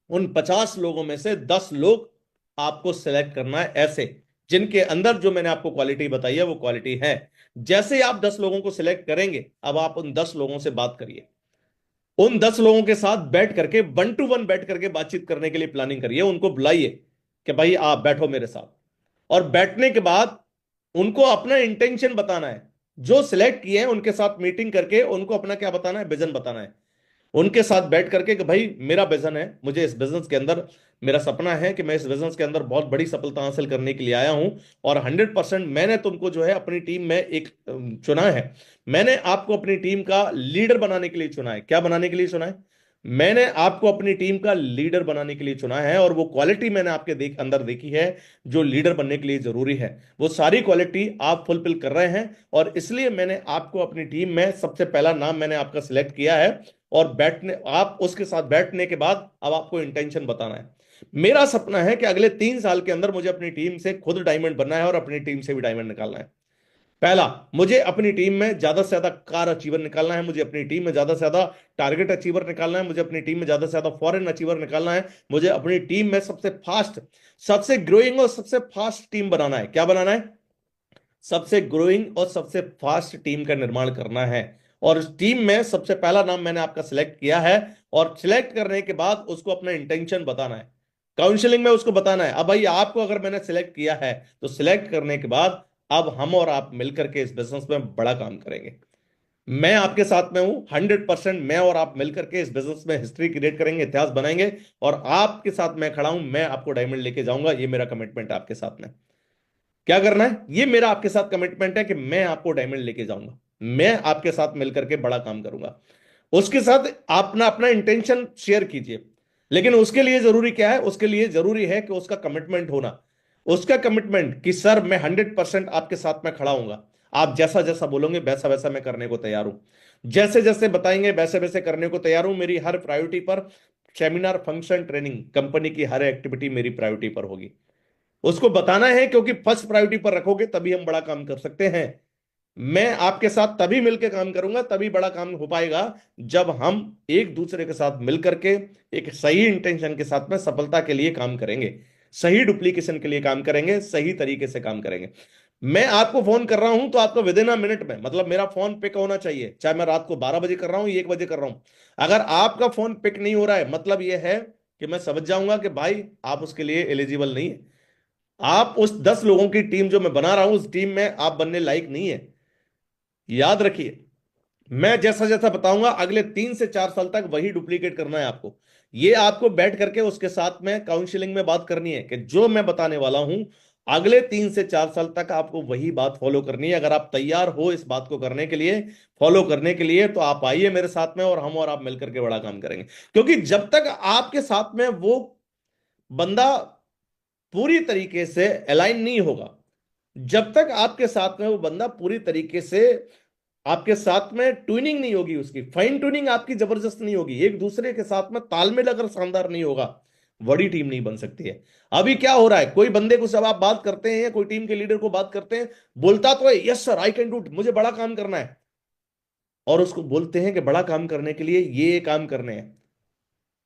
S1: उन 50 लोगों में से 10 लोग आपको सिलेक्ट करना है, ऐसे जिनके अंदर जो मैंने आपको क्वालिटी बताई है वो क्वालिटी है। जैसे ही आप 10 लोगों को सिलेक्ट करेंगे, अब आप उन 10 लोगों से बात करिए, उन 10 लोगों के साथ बैठ करके 1 to 1 बैठ करके बातचीत करने के लिए प्लानिंग करिए। उनको बुलाइए कि भाई आप बैठो मेरे साथ, और बैठने के बाद उनको अपना इंटेंशन बताना है। जो सिलेक्ट किए हैं उनके साथ मीटिंग करके उनको अपना क्या बताना है, विजन बताना है। उनके साथ बैठ करके कि भाई मेरा विजन है, मुझे इस बिजनेस के अंदर, मेरा सपना है कि मैं इस बिजनेस के अंदर बहुत बड़ी सफलता हासिल करने के लिए आया हूं, और 100% मैंने तुमको जो है अपनी टीम में एक चुना है। मैंने आपको अपनी टीम का लीडर बनाने के लिए चुना है। क्या बनाने के लिए चुना है? मैंने आपको अपनी टीम का लीडर बनाने के लिए चुना है, और वो क्वालिटी मैंने आपके अंदर देखी है जो लीडर बनने के लिए जरूरी है। वो सारी क्वालिटी आप फुलफिल कर रहे हैं, और इसलिए मैंने आपको अपनी टीम में सबसे पहला नाम मैंने आपका सिलेक्ट किया है। और बैठने, आप उसके साथ बैठने के बाद अब आपको इंटेंशन बताना है। मेरा सपना है कि अगले 3 साल के अंदर मुझे अपनी टीम से खुद डायमंड बनना है और अपनी टीम से भी डायमंड निकालना है। पहला, मुझे अपनी टीम में ज्यादा से ज्यादा कार अचीवर निकालना है, मुझे अपनी टीम में ज्यादा से ज्यादा टारगेट अचीवर निकालना है, मुझे अपनी टीम में ज्यादा से ज्यादा फॉरेन अचीवर निकालना है, मुझे अपनी टीम में सबसे फास्ट, सबसे ग्रोइंग और सबसे फास्ट टीम बनाना है। क्या बनाना है? सबसे ग्रोइंग और सबसे फास्ट टीम का निर्माण करना है। और इस टीम में सबसे पहला नाम मैंने आपका सिलेक्ट किया है, और सिलेक्ट करने के बाद उसको अपना इंटेंशन बताना है। काउंसलिंग में उसको बताना है, अब भाई आपको अगर मैंने सिलेक्ट किया है तो सिलेक्ट करने के बाद अब हम और आप मिलकर के इस बिजनेस में बड़ा काम करेंगे। मैं आपके साथ में हूं 100%। मैं और आप मिलकर के इस बिजनेस में हिस्ट्री क्रिएट करेंगे, इतिहास बनाएंगे, और आपके साथ मैं खड़ा हूं, मैं आपको डायमंड लेके जाऊंगा। ये मेरा कमिटमेंट है आपके साथ में। क्या करना है? ये मेरा आपके साथ कमिटमेंट है कि मैं आपको डायमंड लेके जाऊंगा, मैं आपके साथ मिलकर के बड़ा काम करूंगा। उसके साथ अपना अपना इंटेंशन शेयर कीजिए, लेकिन उसके लिए जरूरी क्या है? उसके लिए जरूरी है कि उसका कमिटमेंट होना। उसका कमिटमेंट कि सर मैं 100% आपके साथ में खड़ा हूंगा, आप जैसा जैसा बोलोगे वैसा वैसा मैं करने को तैयार हूं, जैसे जैसे बताएंगे वैसे वैसे करने को तैयार हूं। मेरी हर प्रायोरिटी पर सेमिनार, फंक्शन, ट्रेनिंग, कंपनी की हर एक्टिविटी मेरी प्रायोरिटी पर होगी। उसको बताना है, क्योंकि फर्स्ट प्रायोरिटी पर रखोगे तभी हम बड़ा काम कर सकते हैं। मैं आपके साथ तभी मिलकर काम करूंगा, तभी बड़ा काम हो पाएगा, जब हम एक दूसरे के साथ मिलकर के एक सही इंटेंशन के साथ में सफलता के लिए काम करेंगे, सही डुप्लीकेशन के लिए काम करेंगे, सही तरीके से काम करेंगे। मैं आपको फोन कर रहा हूं तो आपको विद इन अ मिनट में, मतलब मेरा फोन पिक होना चाहिए, चाहे मैं रात को 12 बजे कर रहा हूं, 1 बजे कर रहा हूं। अगर आपका फोन पिक नहीं हो रहा है, मतलब यह है कि मैं समझ जाऊंगा कि भाई आप उसके लिए एलिजिबल नहीं है। आप उस 10 लोगों की टीम जो मैं बना रहा हूं, उस टीम में आप बनने लायक नहीं है। याद रखिए, मैं जैसा जैसा बताऊंगा अगले 3 से 4 साल तक वही डुप्लीकेट करना है आपको। ये आपको बैठ करके उसके साथ में काउंसलिंग में बात करनी है कि जो मैं बताने वाला हूं अगले 3 से 4 साल तक आपको वही बात फॉलो करनी है। अगर आप तैयार हो इस बात को करने के लिए, फॉलो करने के लिए, तो आप आइए मेरे साथ में, और हम और आप मिलकर के बड़ा काम करेंगे। क्योंकि जब तक आपके साथ में वो बंदा पूरी तरीके से अलाइन नहीं होगा, जब तक आपके साथ में वो बंदा पूरी तरीके से आपके साथ में ट्यूनिंग नहीं होगी, उसकी फाइन ट्यूनिंग आपकी जबरदस्त नहीं होगी, एक दूसरे के साथ में तालमेल अगर शानदार नहीं होगा, बड़ी टीम नहीं बन सकती है। अभी क्या हो रहा है, कोई बंदे को सब आप बात करते हैं या कोई टीम के लीडर को बात करते हैं, बोलता तो है yes sir I can do it, मुझे बड़ा काम करना है, और उसको बोलते हैं कि बड़ा काम करने के लिए ये काम करने हैं,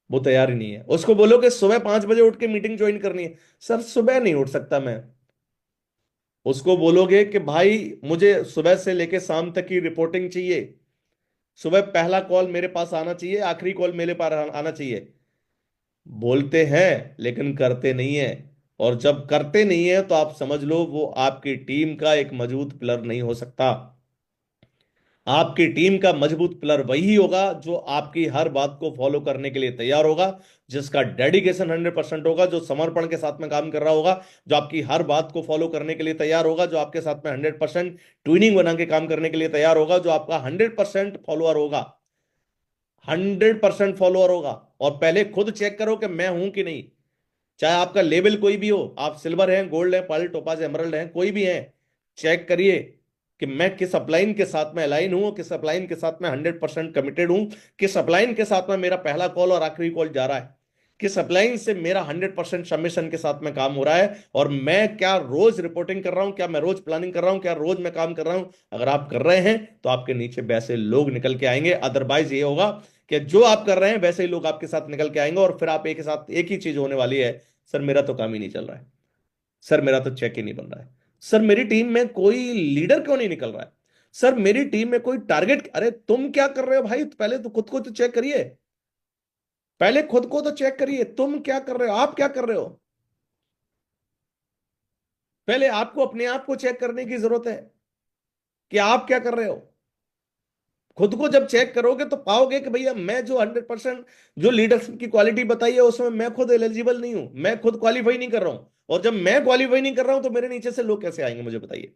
S1: वो तैयार ही नहीं है। उसको बोलो कि सुबह 5 बजे उठ के मीटिंग ज्वाइन करनी है, सर सुबह नहीं उठ सकता मैं। उसको बोलोगे कि भाई मुझे सुबह से लेके शाम तक की रिपोर्टिंग चाहिए, सुबह पहला कॉल मेरे पास आना चाहिए, आखिरी कॉल मेरे पास आना चाहिए। बोलते हैं लेकिन करते नहीं है, और जब करते नहीं है तो आप समझ लो वो आपकी टीम का एक मजबूत पिलर नहीं हो सकता। आपकी टीम का मजबूत पिलर वही होगा जो आपकी हर बात को फॉलो करने के लिए तैयार होगा, जिसका डेडिकेशन 100% होगा, जो समर्पण के साथ में काम कर रहा होगा, जो आपकी हर बात को फॉलो करने के लिए तैयार होगा, जो आपके साथ में 100% ट्यूनिंग बना के काम करने के लिए तैयार होगा, जो आपका 100% फॉलोअर होगा, 100% फॉलोअर होगा। और पहले खुद चेक करो कि मैं हूं कि नहीं। चाहे आपका लेवल कोई भी हो, आप सिल्वर हैं, गोल्ड है, पर्ल, टोपाज, एमरल्ड हैं, कोई भी है, चेक करिए कि मैं किस अपलाइन के साथ में अलाइन हूं, किस अपलाइन के साथ में 100% कमिटेड हूं, किस अपलाइन के साथ में मेरा पहला कॉल और आखिरी कॉल जा रहा है, किस अपलाइन से मेरा 100% सबमिशन के साथ में काम हो रहा है, और मैं क्या रोज रिपोर्टिंग कर रहा हूं, क्या मैं रोज प्लानिंग कर रहा हूं, क्या रोज मैं काम कर रहा हूं। अगर आप कर रहे हैं तो आपके नीचे वैसे लोग निकल के आएंगे, अदरवाइज ये होगा कि जो आप कर रहे हैं वैसे ही लोग आपके साथ निकल के आएंगे, और फिर आप एक साथ एक ही चीज होने वाली है, सर मेरा तो काम ही नहीं चल रहा है, सर मेरा तो चेक ही नहीं बन रहा है, सर मेरी टीम में कोई लीडर क्यों नहीं निकल रहा है, सर मेरी टीम में कोई टारगेट। अरे तुम क्या कर रहे हो भाई, पहले तो खुद को तो चेक करिए, पहले खुद को तो चेक करिए, तुम क्या कर रहे हो, आप क्या कर रहे हो। पहले आपको अपने आप को चेक करने की जरूरत है कि आप क्या कर रहे हो। खुद को जब चेक करोगे तो पाओगे कि भैया मैं जो 100% जो लीडरशिप की क्वालिटी बताई है उसमें मैं खुद एलिजिबल नहीं हूं, मैं खुद क्वालिफाई नहीं कर रहा हूं, और जब मैं क्वालिफाई नहीं कर रहा हूं तो मेरे नीचे से लोग कैसे आएंगे, मुझे बताइए।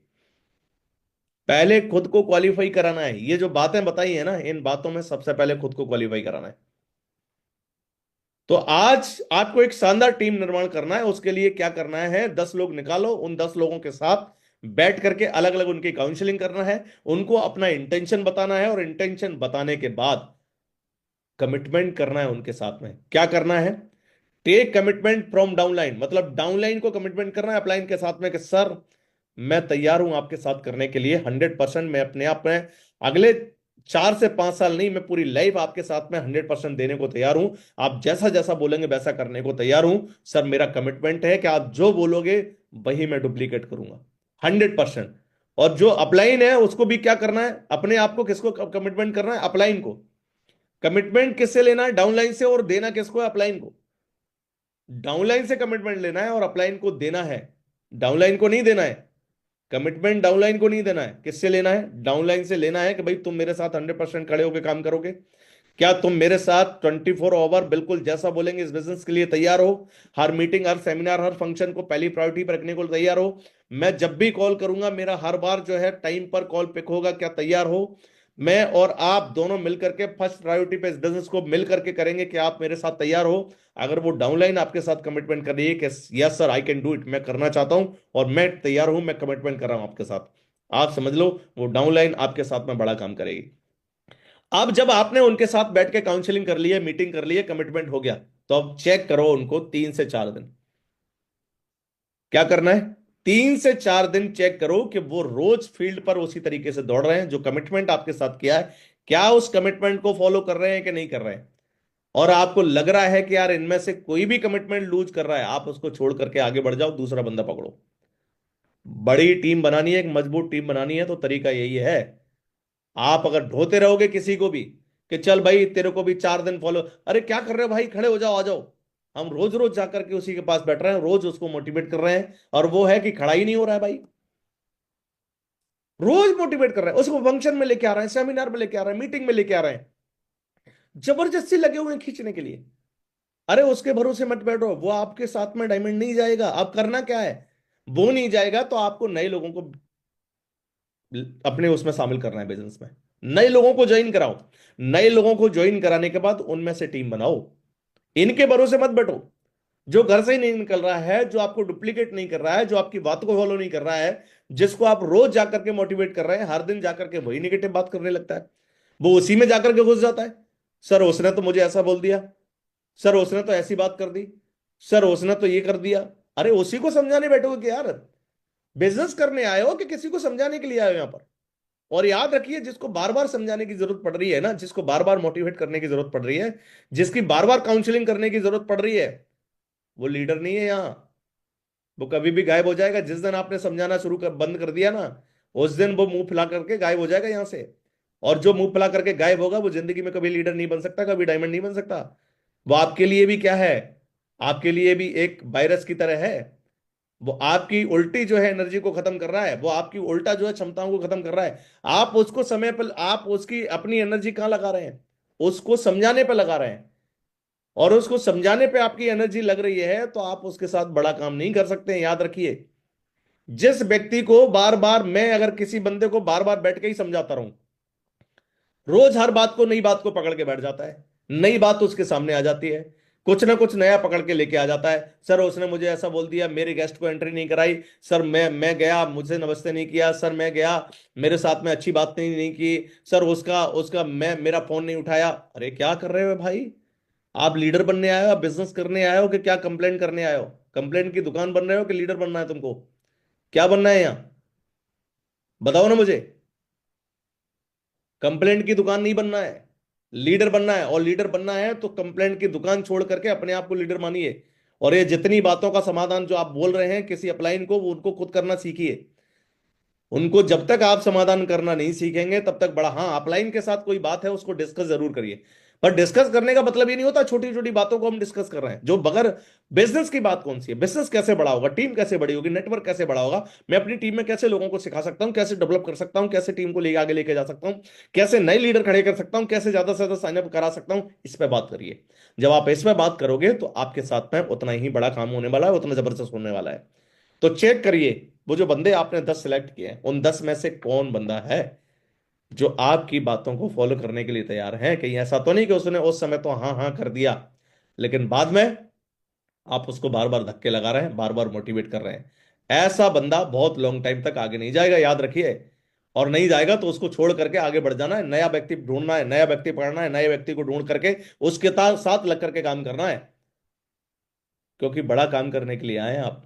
S1: पहले खुद को क्वालिफाई कराना है, ये जो बातें बताई है ना, इन बातों में सबसे पहले खुद को क्वालिफाई कराना है। तो आज आपको एक शानदार टीम निर्माण करना है, उसके लिए क्या करना है, 10 लोग निकालो, उन 10 लोगों के साथ बैठ करके अलग अलग उनकी काउंसलिंग करना है, उनको अपना इंटेंशन बताना है, और इंटेंशन बताने के बाद कमिटमेंट करना है उनके साथ में। क्या करना है, टेक कमिटमेंट फ्रॉम डाउनलाइन, मतलब डाउनलाइन को कमिटमेंट करना है अपलाइन के साथ में कि सर मैं तैयार हूं आपके साथ करने के लिए 100%, मैं अपने आप में अगले 4 से 5 साल नहीं, मैं पूरी लाइफ आपके साथ में 100% देने को तैयार हूं, आप जैसा जैसा बोलेंगे वैसा करने को तैयार हूं। सर मेरा कमिटमेंट है कि आप जो बोलोगे वही मैं डुप्लीकेट करूंगा 100%। और जो अपलाइन है उसको भी क्या करना है, अपने आप को किसको कमिटमेंट करना है, अपलाइन को। कमिटमेंट किससे लेना है, डाउनलाइन से, और देना किसको है, अपलाइन को। डाउनलाइन से कमिटमेंट लेना है और अपलाइन को देना है, डाउनलाइन को नहीं देना है। कमिटमेंट डाउनलाइन को नहीं देना है, किससे लेना है, डाउनलाइन से लेना है कि भाई तुम मेरे साथ 100% खड़े होकर काम करोगे, क्या तुम मेरे साथ 24 ओवर बिल्कुल जैसा बोलेंगे इस बिजनेस के लिए तैयार हो, हर मीटिंग हर सेमिनार हर फंक्शन को पहली प्रायोरिटी पर रखने को तैयार हो, मैं जब भी कॉल करूंगा मेरा हर बार जो है टाइम पर कॉल पिक होगा, क्या तैयार हो। मैं और आप दोनों मिलकर के फर्स्ट प्रायोरिटी पे इस बिजनेस को मिल करके करेंगे, कि आप मेरे साथ तैयार हो। अगर वो डाउनलाइन आपके साथ कमिटमेंट कर रही है कि yes sir I can do it, मैं करना चाहता हूं और मैं तैयार हूं, मैं कमिटमेंट कर रहा हूं आपके साथ, आप समझ लो वो डाउनलाइन आपके साथ में बड़ा काम करेगी। अब जब आपने उनके साथ बैठ के काउंसलिंग कर ली है, मीटिंग कर ली है, कमिटमेंट हो गया, तो अब चेक करो उनको 3 से 4 दिन। क्या करना है, 3 से 4 दिन चेक करो कि वो रोज फील्ड पर उसी तरीके से दौड़ रहे हैं, जो कमिटमेंट आपके साथ किया है क्या उस कमिटमेंट को फॉलो कर रहे हैं कि नहीं कर रहे हैं। और आपको लग रहा है कि यार इनमें से कोई भी कमिटमेंट लूज कर रहा है, आप उसको छोड़ करके आगे बढ़ जाओ, दूसरा बंदा पकड़ो। बड़ी टीम बनानी है, एक मजबूत टीम बनानी है, तो तरीका यही है। आप अगर ढोते रहोगे किसी को भी कि चल भाई तेरे को भी 4 दिन फॉलो, अरे क्या कर रहे हो भाई, खड़े हो जाओ, आ जाओ। हम रोज रोज जाकर के उसी के पास बैठ रहे हैं, रोज उसको मोटिवेट कर रहे हैं, और वो है कि खड़ा ही नहीं हो रहा है भाई। रोज मोटिवेट कर रहे हैं उसको, फंक्शन में लेके आ रहे हैं, सेमिनार में लेके आ रहे हैं, मीटिंग में लेके आ रहे हैं, जबरदस्ती लगे हुए हैं खींचने के लिए। अरे उसके भरोसे मत बैठो, वो आपके साथ में डायमंड नहीं जाएगा। आप करना क्या है, वो नहीं जाएगा तो आपको नए लोगों को अपने उसमें शामिल करना है, बिजनेस में नए लोगों को ज्वाइन कराओ। नए लोगों को ज्वाइन कराने के बाद उनमें से टीम बनाओ, इनके भरोसे मत बैठो। जो घर से ही नहीं निकल रहा है, जो आपको डुप्लीकेट नहीं कर रहा है, जो आपकी बात को फॉलो नहीं कर रहा है, जिसको आप रोज जाकर के मोटिवेट कर रहे हैं, हर दिन जाकर के वही निगेटिव बात करने लगता है, वो उसी में जाकर के घुस जाता है। सर उसने तो मुझे ऐसा बोल दिया, सर उसने तो ऐसी बात कर दी, सर उसने तो ये कर दिया। अरे उसी को समझाने बैठोगे कि यार बिजनेस करने आए हो कि किसी को समझाने के लिए आए हो यहां पर। और याद रखिए, जिसको बार बार समझाने की जरूरत पड़ रही है ना, जिसको बार बार मोटिवेट करने की जरूरत पड़ रही है, जिसकी बार बार काउंसलिंग करने की जरूरत पड़ रही है, वो लीडर नहीं है यहां। वो कभी भी गायब हो जाएगा, जिस दिन आपने समझाना बंद कर दिया ना, उस दिन वो मुंह फुला करके गायब हो जाएगा यहां से। और जो मुंह फुला करके गायब होगा वो जिंदगी में कभी लीडर नहीं बन सकता, कभी डायमंड नहीं बन सकता। वो आपके लिए भी क्या है, आपके लिए भी एक वायरस की तरह है। वो आपकी उल्टी जो है एनर्जी को खत्म कर रहा है, वो आपकी उल्टा जो है क्षमताओं को खत्म कर रहा है। आप उसको समय पर, आप उसकी अपनी एनर्जी कहां लगा रहे हैं, उसको समझाने पर लगा रहे हैं। और उसको समझाने पे आपकी एनर्जी लग रही है तो आप उसके साथ बड़ा काम नहीं कर सकते हैं, याद रखिए। जिस व्यक्ति को बार बार, मैं अगर किसी बंदे को बार बार बैठ के ही समझाता रहूं, रोज हर बात को, नई बात को पकड़ के बैठ जाता है, नई बात उसके सामने आ जाती है, कुछ ना कुछ नया पकड़ के लेके आ जाता है। सर उसने मुझे ऐसा बोल दिया, मेरे गेस्ट को एंट्री नहीं कराई, सर मैं गया मुझसे नमस्ते नहीं किया, सर मैं गया मेरे साथ में अच्छी बात नहीं की, सर उसका उसका मैं मेरा फोन नहीं उठाया। अरे क्या कर रहे हो भाई, आप लीडर बनने आए हो, आप बिजनेस करने आए हो, कि क्या कंप्लेंट करने आए हो, कंप्लेंट की दुकान बन रहे हो कि लीडर बनना है तुमको, क्या बनना है यहां, बताओ ना मुझे। कंप्लेंट की दुकान नहीं बनना है, लीडर बनना है, और लीडर बनना है तो कंप्लेंट की दुकान छोड़ करके अपने आप को लीडर मानिए। और ये जितनी बातों का समाधान जो आप बोल रहे हैं किसी अपलाइन को, वो उनको खुद करना सीखिए। उनको जब तक आप समाधान करना नहीं सीखेंगे तब तक बड़ा, हाँ अपलाइन के साथ कोई बात है उसको डिस्कस जरूर करिए। पर डिस्कस करने का मतलब ये नहीं होता छोटी छोटी बातों को हम डिस्कस कर रहे हैं जो बगैर। बिजनेस की बात कौन सी है? बिजनेस कैसे बड़ा होगा, टीम कैसे बड़ी होगी, नेटवर्क कैसे बड़ा होगा, मैं अपनी टीम में कैसे लोगों को सिखा सकता हूं, कैसे डेवलप कर सकता हूं, कैसे टीम को लेके आगे लेके जा सकता हूं, कैसे नए लीडर खड़े कर सकता हूं, कैसे ज्यादा से ज्यादा साइनअप करा सकता हूं, इस पे बात करिए। जब आप इस पे बात करोगे तो आपके साथ में उतना ही बड़ा काम होने वाला है, उतना जबरदस्त होने वाला है। तो चेक करिए, वो जो बंदे आपने 10 सिलेक्ट किए हैं उन 10 में से कौन बंदा है जो आपकी बातों को फॉलो करने के लिए तैयार है। कहीं ऐसा तो नहीं कि उसने उस समय तो हाँ हाँ कर दिया, लेकिन बाद में आप उसको बार बार धक्के लगा रहे हैं, बार बार मोटिवेट कर रहे हैं। ऐसा बंदा बहुत लॉन्ग टाइम तक आगे नहीं जाएगा, याद रखिए। और नहीं जाएगा तो उसको छोड़ करके आगे बढ़ जाना है, नया व्यक्ति ढूंढना है, नया व्यक्ति पढ़ना है, नए व्यक्ति को ढूंढ करके उसके साथ लग करके काम करना है। क्योंकि बड़ा काम करने के लिए आए हैं आप,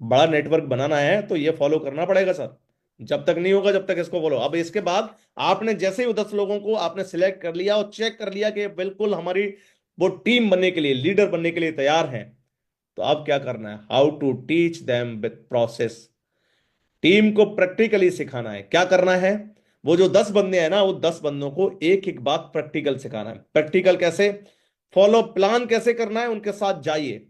S1: बड़ा नेटवर्क बनाना है तो ये फॉलो करना पड़ेगा सर। जब तक नहीं होगा जब तक इसको फॉलो। अब इसके बाद आपने जैसे ही वो 10 लोगों को आपने सिलेक्ट कर लिया और चेक कर लिया कि बिल्कुल हमारी वो टीम बनने के लिए, लीडर बनने के लिए तैयार हैं, तो अब क्या करना है? How to teach them with process. Team को प्रैक्टिकली सिखाना है। क्या करना है? वो जो 10 बंदे हैं ना, वो 10 बंदों को एक एक बात प्रैक्टिकल सिखाना है। प्रैक्टिकल कैसे? फॉलो प्लान कैसे करना है, उनके साथ जाइए,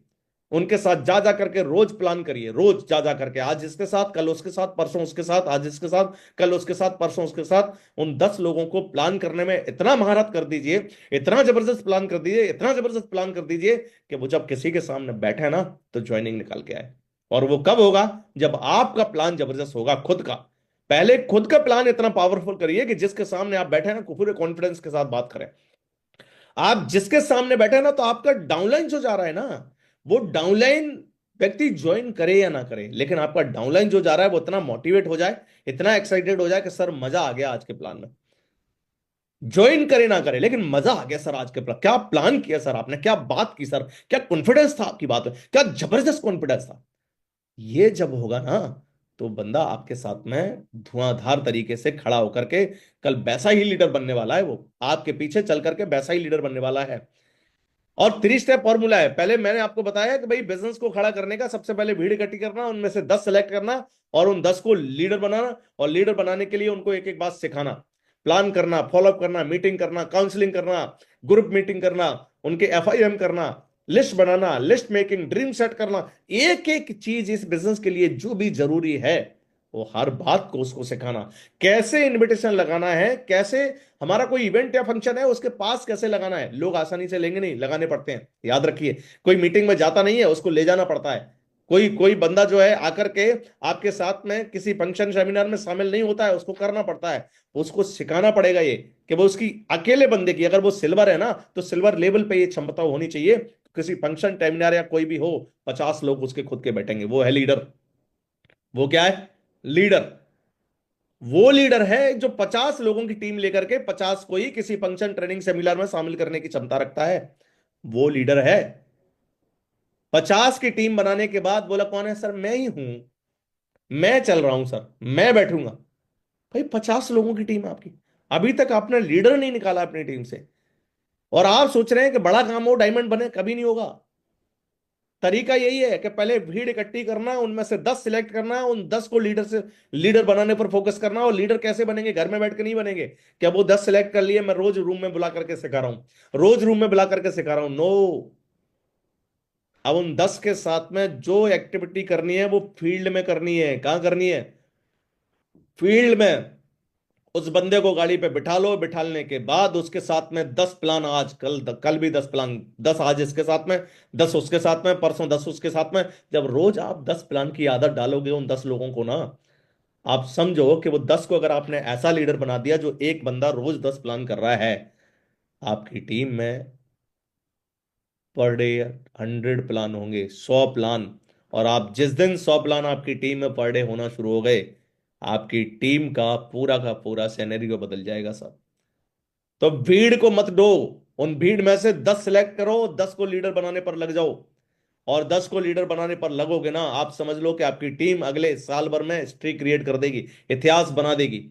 S1: उनके साथ जा जा करके रोज प्लान करिए, रोज जा जा करके, आज इसके साथ, कल उसके साथ, परसों उसके साथ, आज इसके साथ, कल उसके साथ, परसों उसके साथ। उन 10 लोगों को प्लान करने में इतना महारत कर दीजिए, इतना जबरदस्त प्लान कर दीजिए, इतना जबरदस्त प्लान कर दीजिए कि वो जब किसी के सामने बैठे ना तो ज्वाइनिंग निकाल के आए। और वो कब होगा? जब आपका प्लान जबरदस्त होगा खुद का। पहले खुद का प्लान इतना पावरफुल करिए कि जिसके सामने आप बैठे ना पूरे कॉन्फिडेंस के साथ बात करें। आप जिसके सामने बैठे ना तो आपका डाउनलाइन जो जा रहा है ना, वो डाउनलाइन व्यक्ति ज्वाइन करे या ना करे, लेकिन आपका डाउनलाइन जो जा रहा है वो इतना मोटिवेट हो जाए, इतना एक्साइटेड हो जाए कि सर मजा आ गया आज के प्लान में। ज्वाइन करे ना करे लेकिन मजा आ गया सर आज के प्लान, क्या प्लान किया सर आपने, क्या बात की सर, क्या कॉन्फिडेंस था आपकी बात में, क्या जबरदस्त कॉन्फिडेंस था। ये जब होगा ना तो बंदा आपके साथ में धुआंधार तरीके से खड़ा होकर के कल वैसा ही लीडर बनने वाला है। वो आपके पीछे चल करके वैसा ही लीडर बनने वाला है। और 3 स्टेप फॉर्मूला है। पहले मैंने आपको बताया कि भाई बिजनेस को खड़ा करने का सबसे पहले भीड़ इकट्ठी करना, उनमें से 10 सेलेक्ट करना और उन 10 को लीडर बनाना, और लीडर बनाने के लिए उनको एक एक बात सिखाना, प्लान करना, फॉलोअप करना, मीटिंग करना, काउंसलिंग करना, ग्रुप मीटिंग करना, उनके FIM करना, लिस्ट बनाना, लिस्ट मेकिंग, ड्रीम सेट करना। एक एक चीज इस बिजनेस के लिए जो भी जरूरी है वो हर बात को उसको सिखाना। कैसे इनविटेशन लगाना है, कैसे हमारा कोई इवेंट या फंक्शन है उसके पास कैसे लगाना है, लोग आसानी से लेंगे नहीं, लगाने पड़ते हैं, याद रखिए। कोई मीटिंग में जाता नहीं है, उसको ले जाना पड़ता है। कोई कोई बंदा जो है आकर के आपके साथ में किसी फंक्शन सेमिनार में शामिल नहीं होता है, उसको करना पड़ता है। उसको सिखाना पड़ेगा ये कि वो उसकी अकेले बंदे की, अगर वो सिल्वर है ना तो सिल्वर लेवल पे ये क्षमता होनी चाहिए। किसी फंक्शन सेमिनार या कोई भी हो, 50 लोग उसके खुद के बैठेंगे, वो है लीडर। वो क्या है? लीडर। वो लीडर है जो 50 लोगों की टीम लेकर के 50 को ही किसी फंक्शन ट्रेनिंग सेमिनार में शामिल करने की क्षमता रखता है। वो लीडर है। 50 की टीम बनाने के बाद बोला कौन है? सर मैं ही हूं, मैं चल रहा हूं सर, मैं बैठूंगा। भाई 50 लोगों की टीम है आपकी, अभी तक आपने लीडर नहीं निकाला अपनी टीम से, और आप सोच रहे हैं कि बड़ा काम हो, डायमंड बने, कभी नहीं होगा। तरीका यही है कि पहले भीड़ इकट्ठी करना, उनमें से 10 सिलेक्ट करना, उन 10 को लीडर से लीडर बनाने पर फोकस करना। और लीडर कैसे बनेंगे? घर में बैठ के नहीं बनेंगे। क्या वो 10 सिलेक्ट कर लिए मैं रोज रूम में बुला करके सिखा रहा हूं, रोज रूम में बुला करके सिखा रहा हूं? नो। अब उन 10 के साथ में जो एक्टिविटी करनी है वो फील्ड में करनी है। कहां करनी है? फील्ड में। उस बंदे को गाड़ी पे बिठा लो, बिठाने के बाद उसके साथ में 10 प्लान, आज कल कल भी 10 प्लान, 10 आज इसके साथ में, 10 उसके साथ में, परसों 10 उसके साथ में। जब रोज आप 10 प्लान की आदत डालोगे उन 10 लोगों को ना, आप समझो कि वो 10 को अगर आपने ऐसा लीडर बना दिया जो एक बंदा रोज 10 प्लान कर रहा है, आपकी टीम में पर डे 100 प्लान होंगे, 100 प्लान। और आप जिस दिन 100 प्लान आपकी टीम में पर डे होना शुरू हो गए, आपकी टीम का पूरा सिनेरियो बदल जाएगा सब। तो भीड़ को मत डो, उन भीड़ में से 10 सिलेक्ट करो, 10 को लीडर बनाने पर लग जाओ। और 10 को लीडर बनाने पर लगोगे ना, आप समझ लो कि आपकी टीम अगले साल भर में हिस्ट्री क्रिएट कर देगी, इतिहास बना देगी,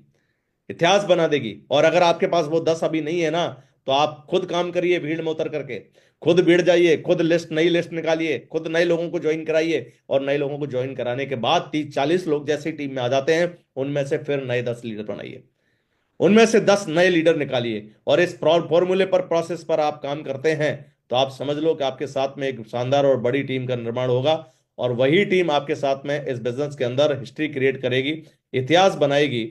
S1: इतिहास बना देगी। और अगर आपके पास वो 10 अभी नहीं है ना, तो आप खुद काम करिए, भीड़ में उतर करके खुद भीड़ जाइए, खुद लिस्ट, नई लिस्ट निकालिए, खुद नए लोगों को ज्वाइन कराइए, और नए लोगों को ज्वाइन कराने के बाद 30-40 लोग जैसी टीम में आ जाते हैं, उनमें से फिर नए 10 लीडर बनाइए, उनमें से 10 नए लीडर निकालिए, और इस फॉर्मूले पर, प्रोसेस पर आप काम करते हैं, तो आप समझ लो कि आपके साथ में एक शानदार और बड़ी टीम का निर्माण होगा। और वही टीम आपके साथ में इस बिजनेस के अंदर हिस्ट्री क्रिएट करेगी, इतिहास बनाएगी।